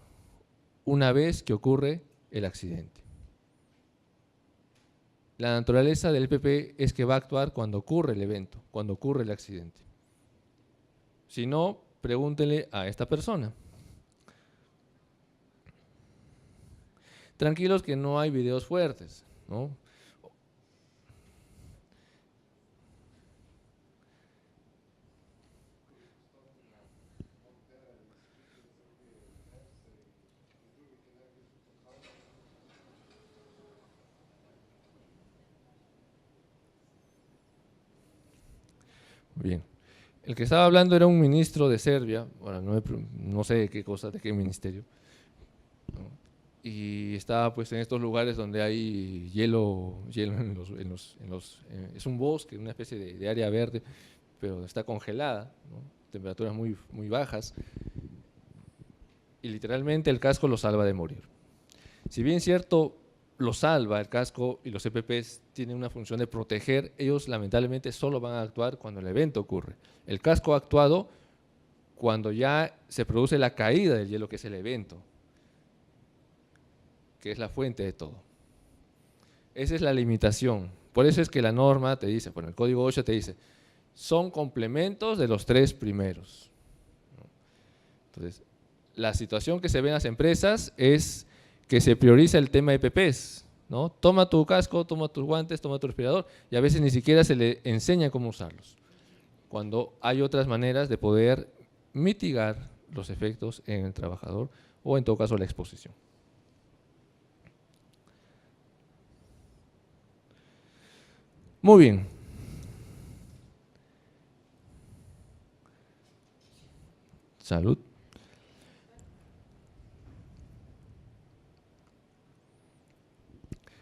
una vez que ocurre el accidente. La naturaleza del EPP es que va a actuar cuando ocurre el evento, cuando ocurre el accidente. Si no, pregúntenle a esta persona. Tranquilos que no hay videos fuertes, ¿no? Bien. El que estaba hablando era un ministro de Serbia, bueno, no sé de qué cosa, de qué ministerio, ¿no? Y estaba pues en estos lugares donde hay hielo es un bosque, una especie de área verde, pero está congelada, ¿no? Temperaturas muy bajas, y literalmente el casco lo salva de morir. Si bien cierto, lo salva el casco y los EPPs tienen una función de proteger, ellos lamentablemente solo van a actuar cuando el evento ocurre. El casco ha actuado cuando ya se produce la caída del hielo, que es el evento, que es la fuente de todo. Esa es la limitación. Por eso es que la norma te dice, bueno, el código OSHA te dice, son complementos de los 3 primeros. Entonces, la situación que se ve en las empresas es que se prioriza el tema de EPPs, ¿no? Toma tu casco, toma tus guantes, toma tu respirador, y a veces ni siquiera se le enseña cómo usarlos, cuando hay otras maneras de poder mitigar los efectos en el trabajador o en todo caso la exposición. Muy bien. Salud.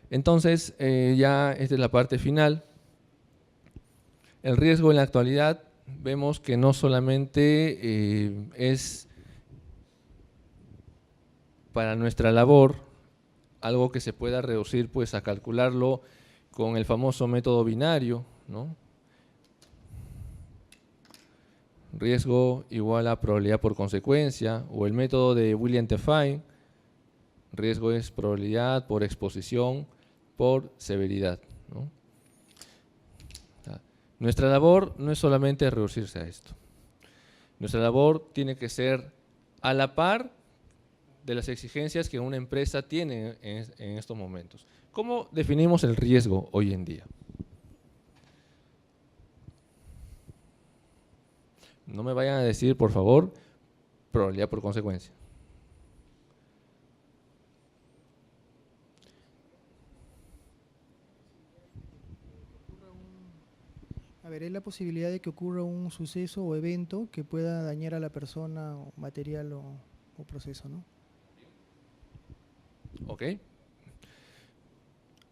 Entonces, ya esta es la parte final. El riesgo en la actualidad, vemos que no solamente es para nuestra labor algo que se pueda reducir pues, a calcularlo con el famoso método binario, ¿no? Riesgo igual a probabilidad por consecuencia, o el método de William T. Fine, riesgo es probabilidad por exposición por severidad, ¿no? Nuestra labor no es solamente reducirse a esto. Nuestra labor tiene que ser a la par de las exigencias que una empresa tiene en estos momentos. ¿Cómo definimos el riesgo hoy en día? No me vayan a decir, por favor, probabilidad por consecuencia. A ver, es la posibilidad de que ocurra un suceso o evento que pueda dañar a la persona, o material o proceso, ¿no? ¿Ok?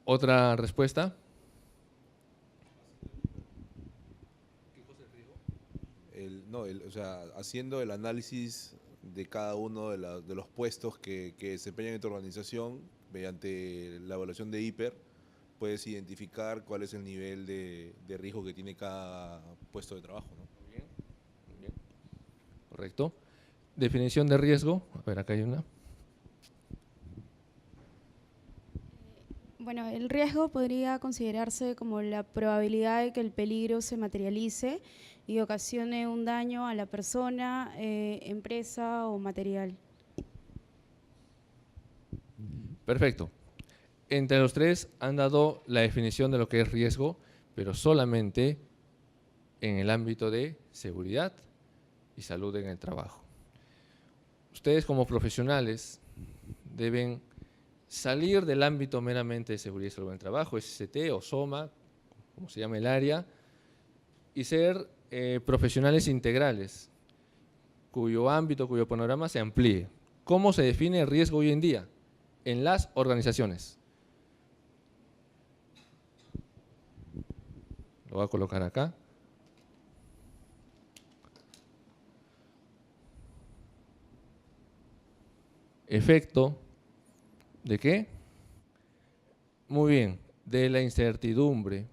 ¿Otra respuesta? O sea, haciendo el análisis de cada uno de los puestos que desempeñan en tu organización, mediante la evaluación de hiper, puedes identificar cuál es el nivel de riesgo que tiene cada puesto de trabajo, ¿no? Muy bien, muy bien. Correcto. Definición de riesgo. A ver, acá hay una. Bueno, el riesgo podría considerarse como la probabilidad de que el peligro se materialice y ocasione un daño a la persona, empresa o material. Perfecto. Entre los tres han dado la definición de lo que es riesgo, pero solamente en el ámbito de seguridad y salud en el trabajo. Ustedes como profesionales deben salir del ámbito meramente de seguridad y salud en el trabajo, SST o SOMA, como se llama el área, y ser profesionales integrales, cuyo ámbito, cuyo panorama se amplíe. ¿Cómo se define el riesgo hoy en día? En las organizaciones. Lo voy a colocar acá. Efecto ¿de qué? Muy bien, de la incertidumbre.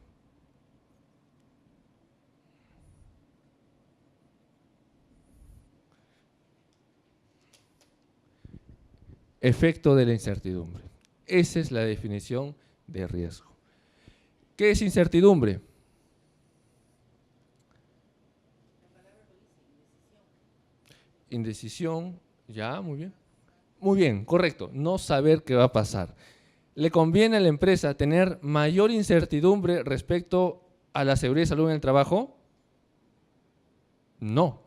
Efecto de la incertidumbre. Esa es la definición de riesgo. ¿Qué es incertidumbre? Indecisión, ya, muy bien. Muy bien, correcto, no saber qué va a pasar. ¿Le conviene a la empresa tener mayor incertidumbre respecto a la seguridad y salud en el trabajo? No.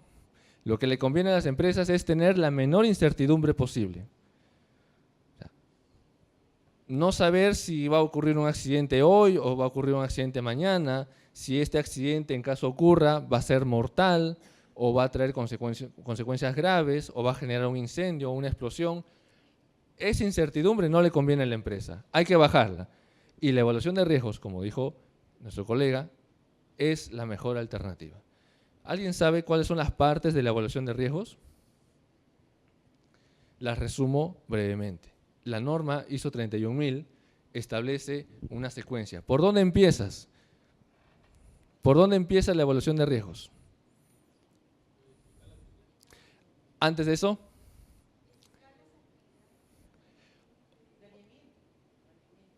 Lo que le conviene a las empresas es tener la menor incertidumbre posible. No saber si va a ocurrir un accidente hoy o va a ocurrir un accidente mañana, si este accidente en caso ocurra va a ser mortal o va a traer consecuencias graves o va a generar un incendio o una explosión. Esa incertidumbre no le conviene a la empresa, hay que bajarla. Y la evaluación de riesgos, como dijo nuestro colega, es la mejor alternativa. ¿Alguien sabe cuáles son las partes de la evaluación de riesgos? Las resumo brevemente. La norma ISO 31000 establece una secuencia. ¿Por dónde empiezas? ¿Por dónde empieza la evaluación de riesgos? Antes de eso,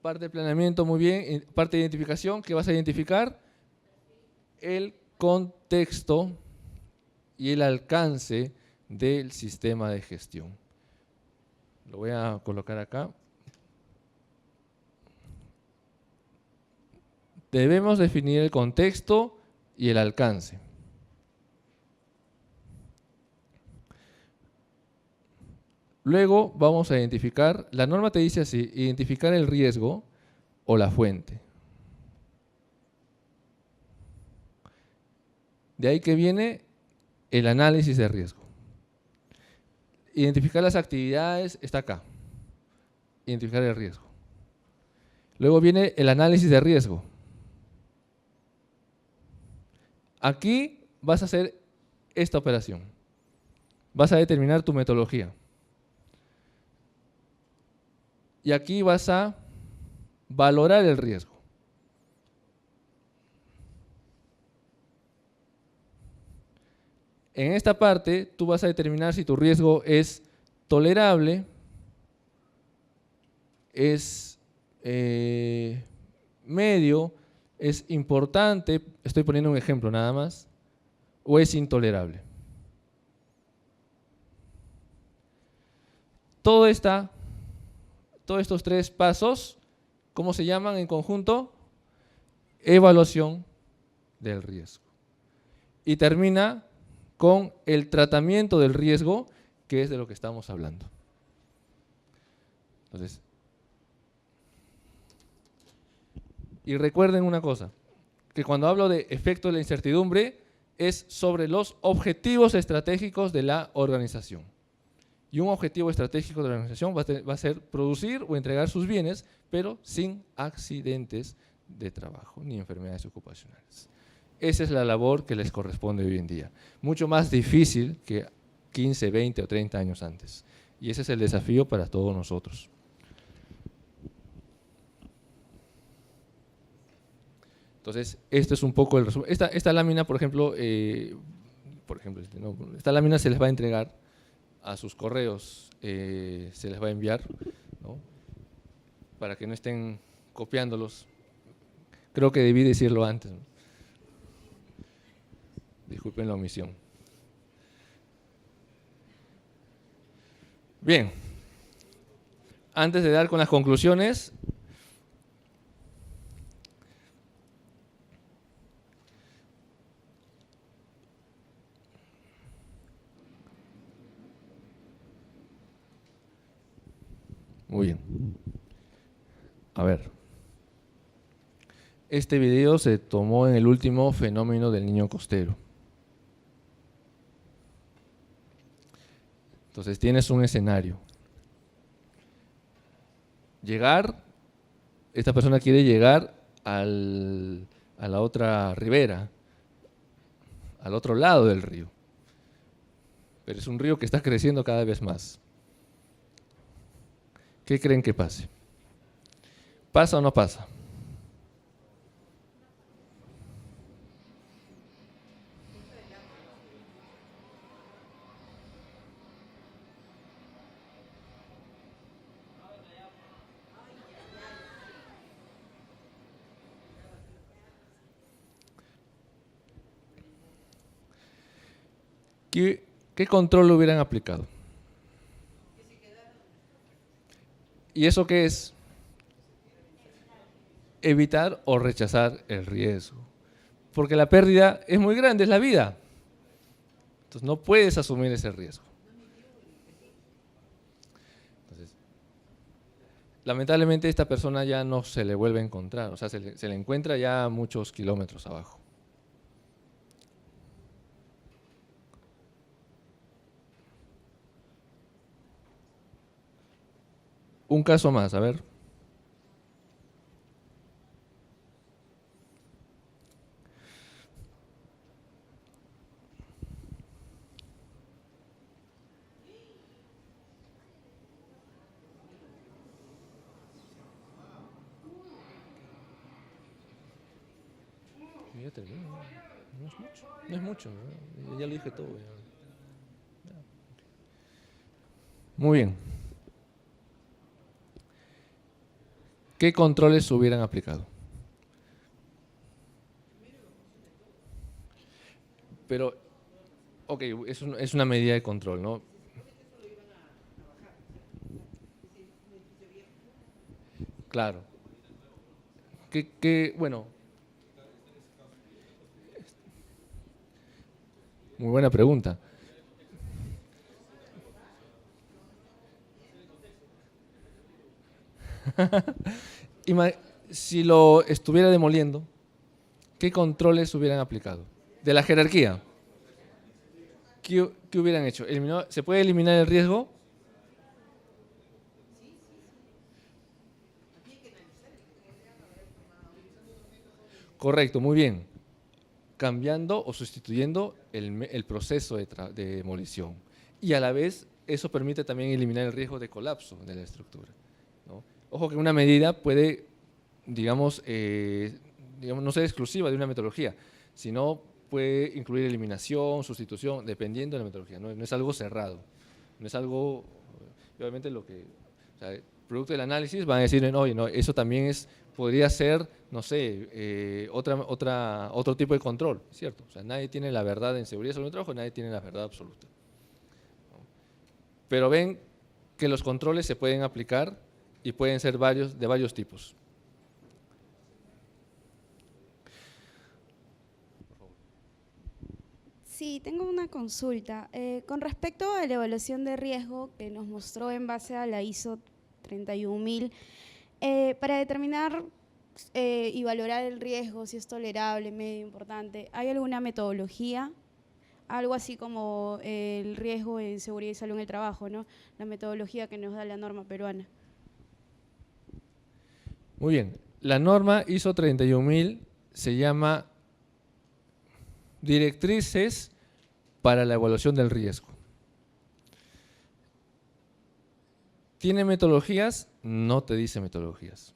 parte de planeamiento, muy bien. Parte de identificación, ¿qué vas a identificar? El contexto y el alcance del sistema de gestión. Lo voy a colocar acá. Debemos definir el contexto y el alcance. Luego vamos a identificar, la norma te dice así, identificar el riesgo o la fuente. De ahí que viene el análisis de riesgo. Identificar las actividades está acá. Identificar el riesgo. Luego viene el análisis de riesgo. Aquí vas a hacer esta operación. Vas a determinar tu metodología. Y aquí vas a valorar el riesgo. En esta parte, tú vas a determinar si tu riesgo es tolerable, es medio, es importante, estoy poniendo un ejemplo nada más, o es intolerable. Todos estos tres pasos, ¿cómo se llaman en conjunto? Evaluación del riesgo. Y termina con el tratamiento del riesgo, que es de lo que estamos hablando. Entonces, y recuerden una cosa, que cuando hablo de efecto de la incertidumbre es sobre los objetivos estratégicos de la organización. Y un objetivo estratégico de la organización va a ser producir o entregar sus bienes, pero sin accidentes de trabajo ni enfermedades ocupacionales. Esa es la labor que les corresponde hoy en día. Mucho más difícil que 15, 20 o 30 años antes. Y ese es el desafío para todos nosotros. Entonces, esto es un poco el resumen. Esta lámina, por ejemplo, esta lámina se les va a entregar a sus correos, se les va a enviar, ¿no? Para que no estén copiándolos. Creo que debí decirlo antes, ¿no? Disculpen la omisión. Bien, antes de dar con las conclusiones, muy bien. A ver. Este video se tomó en el último fenómeno del niño costero. Entonces tienes un escenario. Esta persona quiere llegar a la otra ribera, al otro lado del río. Pero es un río que está creciendo cada vez más. ¿Qué creen que pase? ¿Pasa o no pasa? ¿Qué control le hubieran aplicado? ¿Y eso qué es? Evitar o rechazar el riesgo. Porque la pérdida es muy grande, es la vida. Entonces no puedes asumir ese riesgo. Entonces, lamentablemente esta persona ya no se le vuelve a encontrar, o sea, se le encuentra ya muchos kilómetros abajo. Un caso más, a ver. Ya terminé, no es mucho, no es mucho, ¿no? Ya lo dije todo. Ya. Muy bien. ¿Qué controles se hubieran aplicado? Pero, ok, es una medida de control, ¿no? Claro. Bueno, muy buena pregunta. Si lo estuviera demoliendo, ¿qué controles hubieran aplicado? De la jerarquía. ¿Qué hubieran hecho? ¿Se puede eliminar el riesgo? Correcto, muy bien. Cambiando o sustituyendo el proceso de demolición. Y a la vez, eso permite también eliminar el riesgo de colapso de la estructura, ¿no? Ojo que una medida puede, digamos, no ser exclusiva de una metodología, sino puede incluir eliminación, sustitución, dependiendo de la metodología. No es algo cerrado, no es algo, obviamente producto del análisis van a decir, oye, no, eso también podría ser, no sé, otro tipo de control, ¿cierto? O sea, nadie tiene la verdad en seguridad sobre el trabajo, nadie tiene la verdad absoluta, ¿no? Pero ven que los controles se pueden aplicar y pueden ser de varios tipos. Sí, tengo una consulta. Con respecto a la evaluación de riesgo que nos mostró en base a la ISO 31000, para determinar y valorar el riesgo, si es tolerable, medio, importante, ¿hay alguna metodología? Algo así como el riesgo en seguridad y salud en el trabajo, ¿no? La metodología que nos da la norma peruana. Muy bien. La norma ISO 31000 se llama Directrices para la evaluación del riesgo. ¿Tiene metodologías? No te dice metodologías,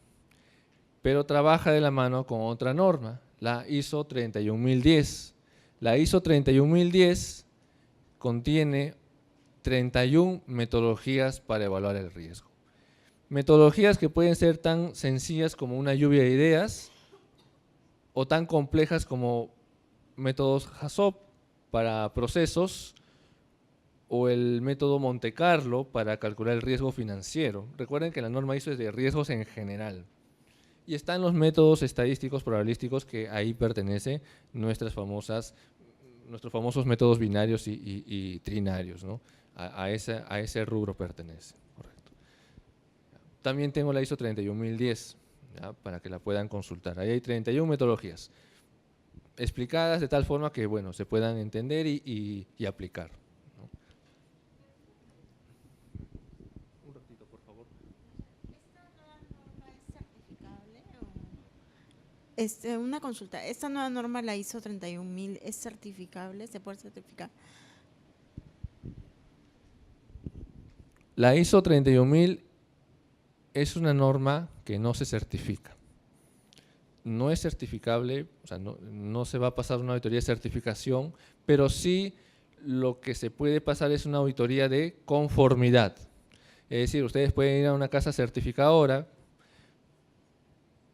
pero trabaja de la mano con otra norma, la ISO 31010. La ISO 31010 contiene 31 metodologías para evaluar el riesgo. Metodologías que pueden ser tan sencillas como una lluvia de ideas o tan complejas como métodos HACCP para procesos o el método Monte Carlo para calcular el riesgo financiero. Recuerden que la norma ISO es de riesgos en general. Y están los métodos estadísticos probabilísticos que ahí pertenecen nuestros famosos métodos binarios y trinarios, ¿no? A ese rubro pertenece. Correcto. También tengo la ISO 31010, ¿ya? Para que la puedan consultar. Ahí hay 31 metodologías explicadas de tal forma que, bueno, se puedan entender y aplicar, ¿no? Un ratito, por favor. Una consulta, ¿esta nueva norma, la ISO 31000, es certificable? ¿Se puede certificar? La ISO 31000 es una norma que no se certifica. No es certificable, o sea, no se va a pasar una auditoría de certificación, pero sí lo que se puede pasar es una auditoría de conformidad. Es decir, ustedes pueden ir a una casa certificadora,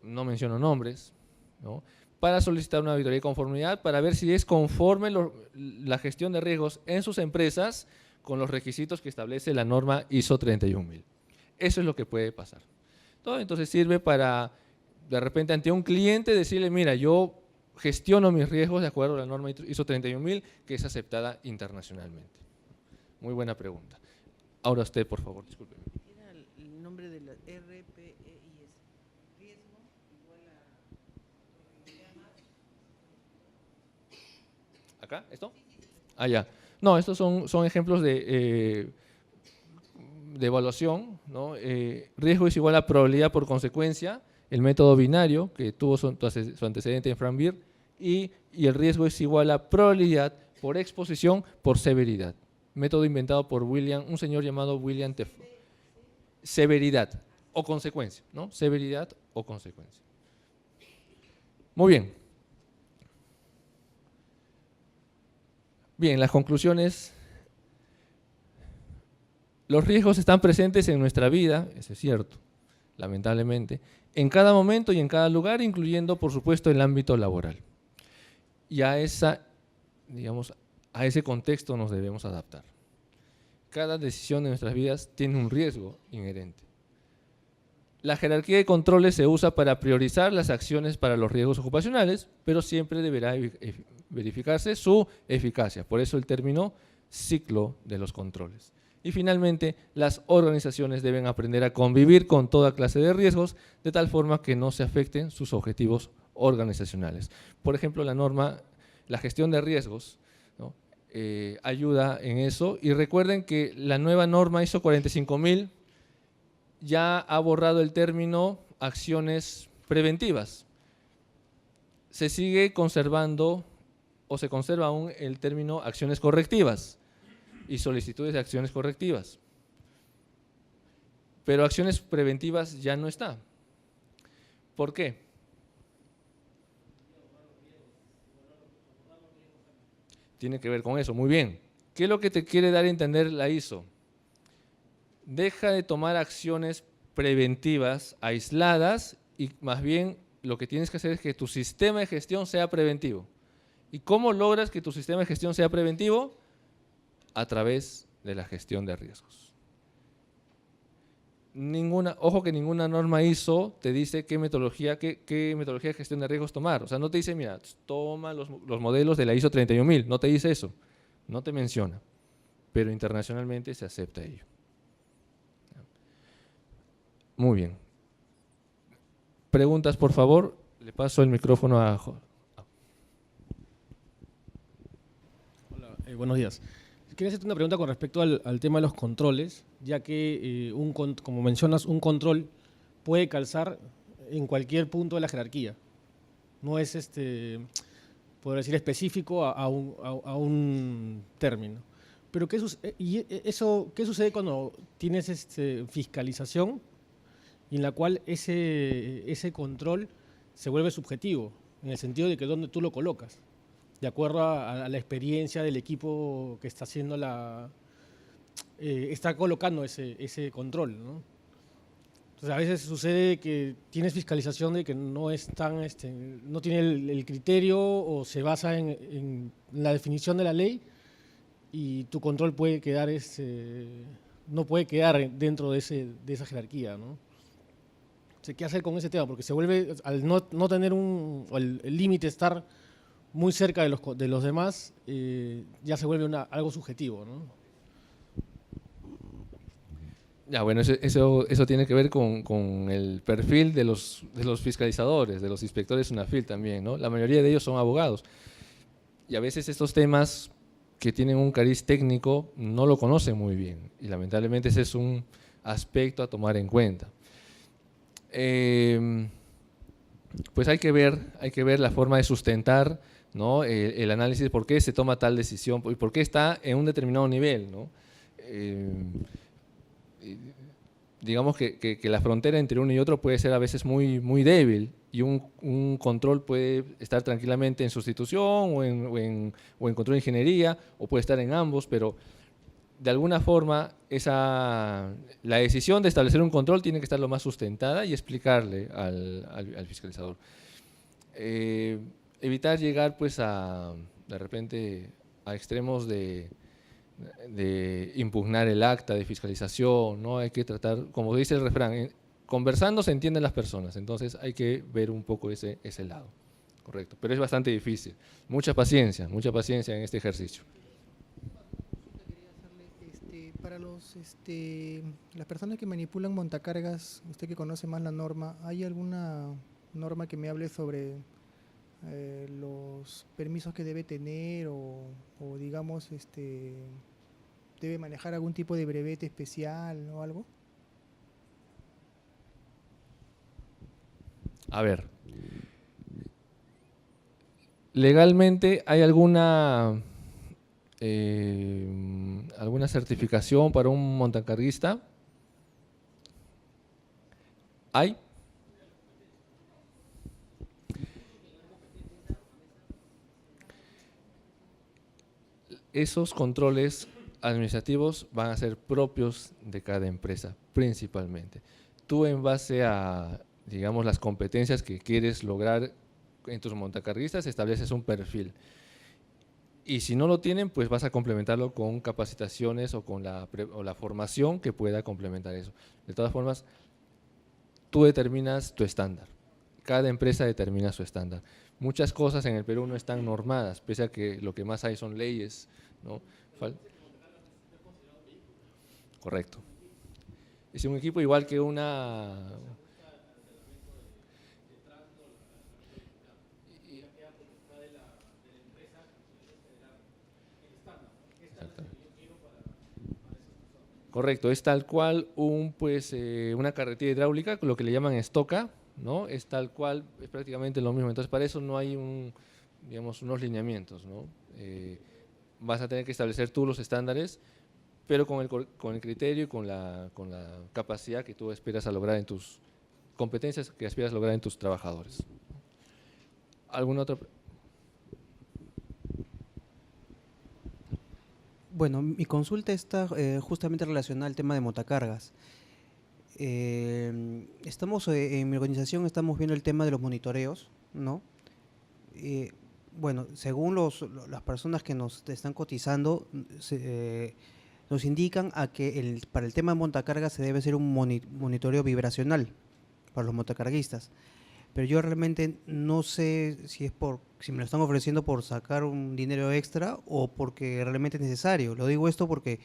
no menciono nombres, ¿no?, para solicitar una auditoría de conformidad para ver si es conforme la gestión de riesgos en sus empresas con los requisitos que establece la norma ISO 31000. Eso es lo que puede pasar. Entonces sirve para, de repente, ante un cliente decirle, mira, yo gestiono mis riesgos de acuerdo a la norma ISO 31000, que es aceptada internacionalmente. Muy buena pregunta. Ahora usted, por favor, disculpe. Era el nombre de la RPEIS. Riesgo igual a... ¿Acá? ¿Esto? Ah, ya. No, estos son ejemplos de evaluación, ¿no? Riesgo es igual a probabilidad por consecuencia, el método binario, que tuvo su antecedente en Frank Beer, y el riesgo es igual a probabilidad por exposición por severidad. Método inventado por un señor llamado William Teflon. Severidad o consecuencia, ¿no? Severidad o consecuencia. Muy bien. Bien, las conclusiones. Los riesgos están presentes en nuestra vida, eso es cierto, lamentablemente, en cada momento y en cada lugar, incluyendo, por supuesto, el ámbito laboral. Y a ese contexto nos debemos adaptar. Cada decisión de nuestras vidas tiene un riesgo inherente. La jerarquía de controles se usa para priorizar las acciones para los riesgos ocupacionales, pero siempre deberá verificarse su eficacia. Por eso el término ciclo de los controles. Y finalmente, las organizaciones deben aprender a convivir con toda clase de riesgos de tal forma que no se afecten sus objetivos organizacionales. Por ejemplo, la gestión de riesgos, ¿no? Ayuda en eso. Y recuerden que la nueva norma ISO 45000 ya ha borrado el término acciones preventivas. Se sigue conservando o se conserva aún el término acciones correctivas y solicitudes de acciones correctivas. Pero acciones preventivas ya no está. ¿Por qué? Tiene que ver con eso, muy bien. ¿Qué es lo que te quiere dar a entender la ISO? Deja de tomar acciones preventivas aisladas y más bien lo que tienes que hacer es que tu sistema de gestión sea preventivo. ¿Y cómo logras que tu sistema de gestión sea preventivo? A través de la gestión de riesgos. Ojo que ninguna norma ISO te dice qué metodología de gestión de riesgos tomar. O sea, no te dice, mira, toma los modelos de la ISO 31000, no te dice eso, no te menciona, pero internacionalmente se acepta ello. Muy bien. Preguntas, por favor. Le paso el micrófono a Jorge. Hola, buenos días. Quería hacerte una pregunta con respecto al tema de los controles, ya que, como mencionas, un control puede calzar en cualquier punto de la jerarquía. No es, podría decir, específico a un término. Pero ¿qué sucede cuando tienes fiscalización y en la cual ese control se vuelve subjetivo, en el sentido de que dónde tú lo colocas, de acuerdo a la experiencia del equipo que está haciendo está colocando ese control, ¿no? Entonces, a veces sucede que tienes fiscalización de que no es no tiene el criterio o se basa en la definición de la ley y tu control puede quedar no puede quedar dentro de esa jerarquía, ¿no? ¿Qué hacer con ese tema? Porque se vuelve, al no tener el límite estar muy cerca de los demás, ya se vuelve algo subjetivo, ¿no? Ya, bueno, eso tiene que ver con el perfil de los fiscalizadores, de los inspectores UNAFIL también, ¿no? La mayoría de ellos son abogados y a veces estos temas que tienen un cariz técnico no lo conocen muy bien y lamentablemente ese es un aspecto a tomar en cuenta. Pues hay que ver la forma de sustentar, ¿no? el análisis de por qué se toma tal decisión y por qué está en un determinado nivel, ¿no? Digamos que la frontera entre uno y otro puede ser a veces muy, muy débil y un control puede estar tranquilamente en sustitución o en control de ingeniería o puede estar en ambos, pero de alguna forma la decisión de establecer un control tiene que estar lo más sustentada y explicarle al fiscalizador. Evitar llegar pues de repente a extremos de impugnar el acta de fiscalización, ¿no? Hay que tratar, como dice el refrán, conversando se entienden las personas, entonces hay que ver un poco ese lado, correcto, pero es bastante difícil. Mucha paciencia en este ejercicio. Para las personas que manipulan montacargas, usted que conoce más la norma, ¿hay alguna norma que me hable sobre los permisos que debe tener o digamos, debe manejar algún tipo de brevete especial o algo? A ver, legalmente hay alguna certificación para un montacarguista. ¿Hay? Esos controles administrativos van a ser propios de cada empresa, principalmente. Tú en base a, digamos, las competencias que quieres lograr en tus montacarguistas, estableces un perfil. Y si no lo tienen, pues vas a complementarlo con capacitaciones o con la formación que pueda complementar eso. De todas formas, tú determinas tu estándar. Cada empresa determina su estándar. Muchas cosas en el Perú no están normadas, pese a que lo que más hay son leyes, ¿no? correcto. Es un equipo igual que una… Correcto, es tal cual una carretilla hidráulica, lo que le llaman estoca, ¿no? Es tal cual, es prácticamente lo mismo. Entonces, para eso no hay digamos, unos lineamientos, ¿no? Vas a tener que establecer tú los estándares, pero con el criterio y con la capacidad que tú esperas a lograr en tus competencias, que aspiras a lograr en tus trabajadores. ¿Alguna otra? Bueno, mi consulta está justamente relacionada al tema de montacargas. En mi organización estamos viendo el tema de los monitoreos, ¿no? Bueno, según las personas que nos están cotizando, nos indican para el tema de montacargas se debe hacer un monitoreo vibracional para los montacarguistas. Pero yo realmente no sé si me lo están ofreciendo por sacar un dinero extra o porque realmente es necesario. Lo digo esto porque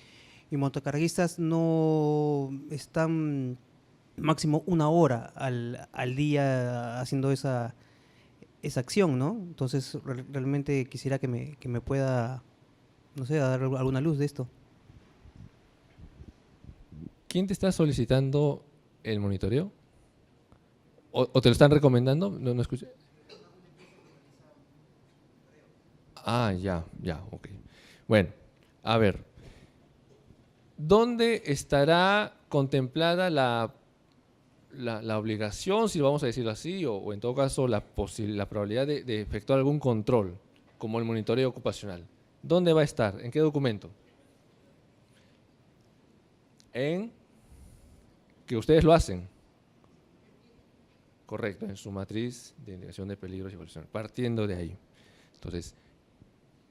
mis montacarguistas no están máximo 1 hora al día haciendo esa acción, ¿no? Entonces realmente quisiera que me pueda, no sé, dar alguna luz de esto. ¿Quién te está solicitando el monitoreo? ¿O te lo están recomendando? No escuché. Ah, ya, ok. Bueno, a ver. ¿Dónde estará contemplada la obligación, si lo vamos a decirlo así, o en todo caso la probabilidad de efectuar algún control, como el monitoreo ocupacional? ¿Dónde va a estar? ¿En qué documento? En que ustedes lo hacen. Correcto, en su matriz de indicación de peligros y evaluación, partiendo de ahí. Entonces,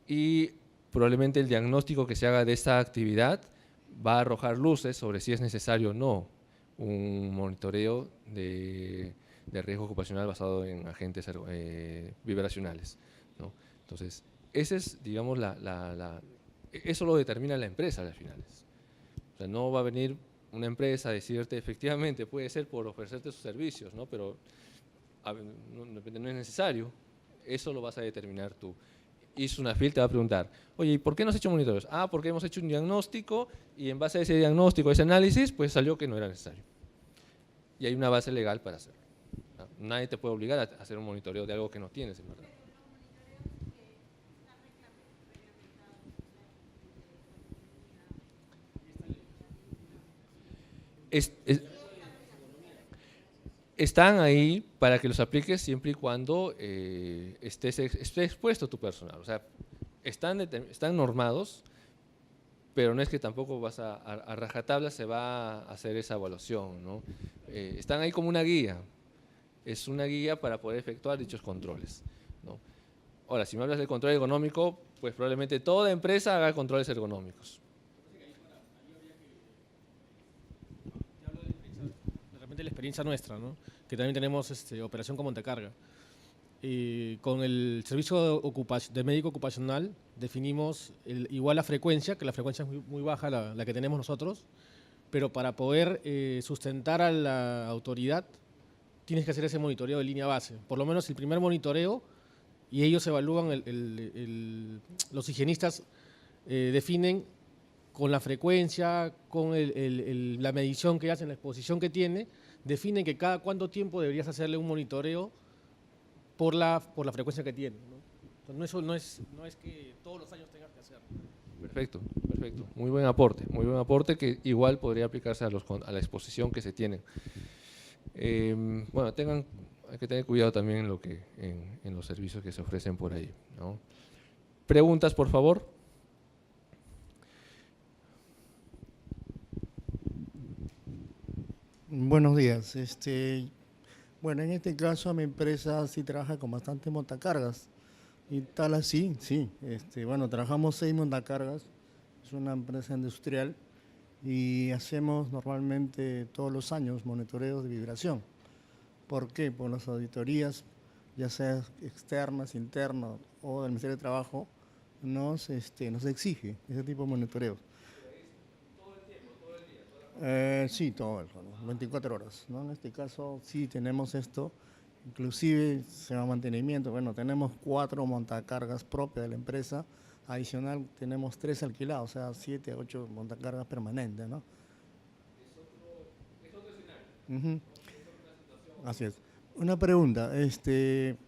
y probablemente el diagnóstico que se haga de esta actividad va a arrojar luces sobre si es necesario o no un monitoreo de riesgo ocupacional basado en agentes vibracionales, ¿no? Entonces, ese es, digamos, eso lo determina la empresa al final. O sea, no va a venir una empresa a decirte, efectivamente, puede ser por ofrecerte sus servicios, ¿no? Pero no es necesario. Eso lo vas a determinar tú. Y Sunafil te va a preguntar, oye, ¿y por qué no has hecho monitoreos? Ah, porque hemos hecho un diagnóstico y en base a ese diagnóstico, ese análisis, pues salió que no era necesario. Y hay una base legal para hacerlo. Nadie te puede obligar a hacer un monitoreo de algo que no tienes, en verdad. Están ahí para que los apliques siempre y cuando esté expuesto tu personal. O sea, están normados, pero no es que tampoco vas a rajatabla se va a hacer esa evaluación, ¿no? Están ahí como una guía. Es una guía para poder efectuar dichos controles, ¿no? Ahora, si me hablas del control ergonómico, pues probablemente toda empresa haga controles ergonómicos. De la experiencia nuestra, ¿no? Que también tenemos operación con montacarga. Con el servicio de médico ocupacional definimos igual la frecuencia, que la frecuencia es muy baja la que tenemos nosotros, pero para poder sustentar a la autoridad tienes que hacer ese monitoreo de línea base, por lo menos el primer monitoreo, y ellos evalúan, los higienistas definen con la frecuencia, con la medición que hacen, la exposición que tiene, definen que cada cuánto tiempo deberías hacerle un monitoreo por la frecuencia que tiene, ¿no? Entonces, no es que todos los años tengas que hacerlo. Perfecto. Muy buen aporte que igual podría aplicarse a la exposición que se tienen. Bueno, hay que tener cuidado también en los servicios que se ofrecen por ahí, ¿no? ¿Preguntas, por favor? Buenos días. Bueno, en este caso mi empresa sí trabaja con bastantes montacargas y tal así, sí. Bueno, trabajamos 6 montacargas, es una empresa industrial y hacemos normalmente todos los años monitoreos de vibración. ¿Por qué? Por las auditorías, ya sea externas, internas o del Ministerio de Trabajo, nos exige ese tipo de monitoreos. Sí, todo el 24 horas, ¿no? En este caso sí tenemos esto, inclusive se llama mantenimiento. Bueno, tenemos 4 montacargas propias de la empresa, adicional tenemos 3 alquilados, o sea, 7 a 8 montacargas permanentes, ¿no? Ujú. Así es. Una pregunta,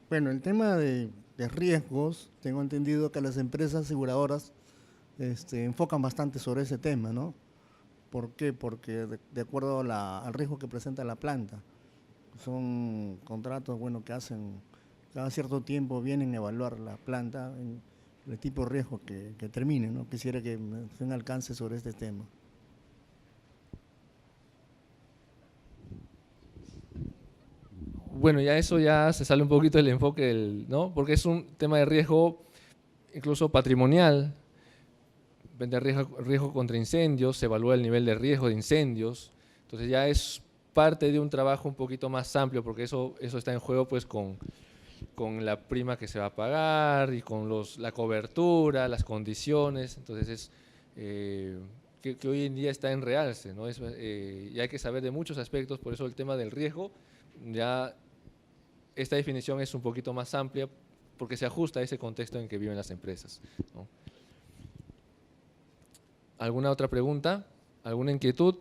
bueno, el tema de riesgos, tengo entendido que las empresas aseguradoras enfocan bastante sobre ese tema, ¿no? ¿Por qué? Porque de acuerdo al riesgo que presenta la planta, son contratos, bueno, que hacen cada cierto tiempo, vienen a evaluar la planta, en el tipo de riesgo que termine, ¿no? Quisiera que me den un alcance sobre este tema. Bueno, ya eso ya se sale un poquito del enfoque, ¿no? Porque es un tema de riesgo incluso patrimonial, de riesgo contra incendios, se evalúa el nivel de riesgo de incendios, entonces ya es parte de un trabajo un poquito más amplio, porque eso está en juego pues con la prima que se va a pagar y con la cobertura, las condiciones, entonces es que hoy en día está en realce, ¿no? Y hay que saber de muchos aspectos, por eso el tema del riesgo, ya esta definición es un poquito más amplia, porque se ajusta a ese contexto en que viven las empresas, ¿no? ¿Alguna otra pregunta? ¿Alguna inquietud?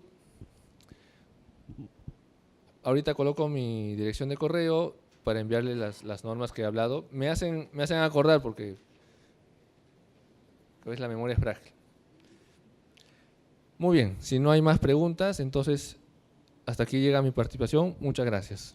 Ahorita coloco mi dirección de correo para enviarle las normas que he hablado. Me hacen acordar porque a veces la memoria es frágil. Muy bien, si no hay más preguntas, entonces hasta aquí llega mi participación. Muchas gracias.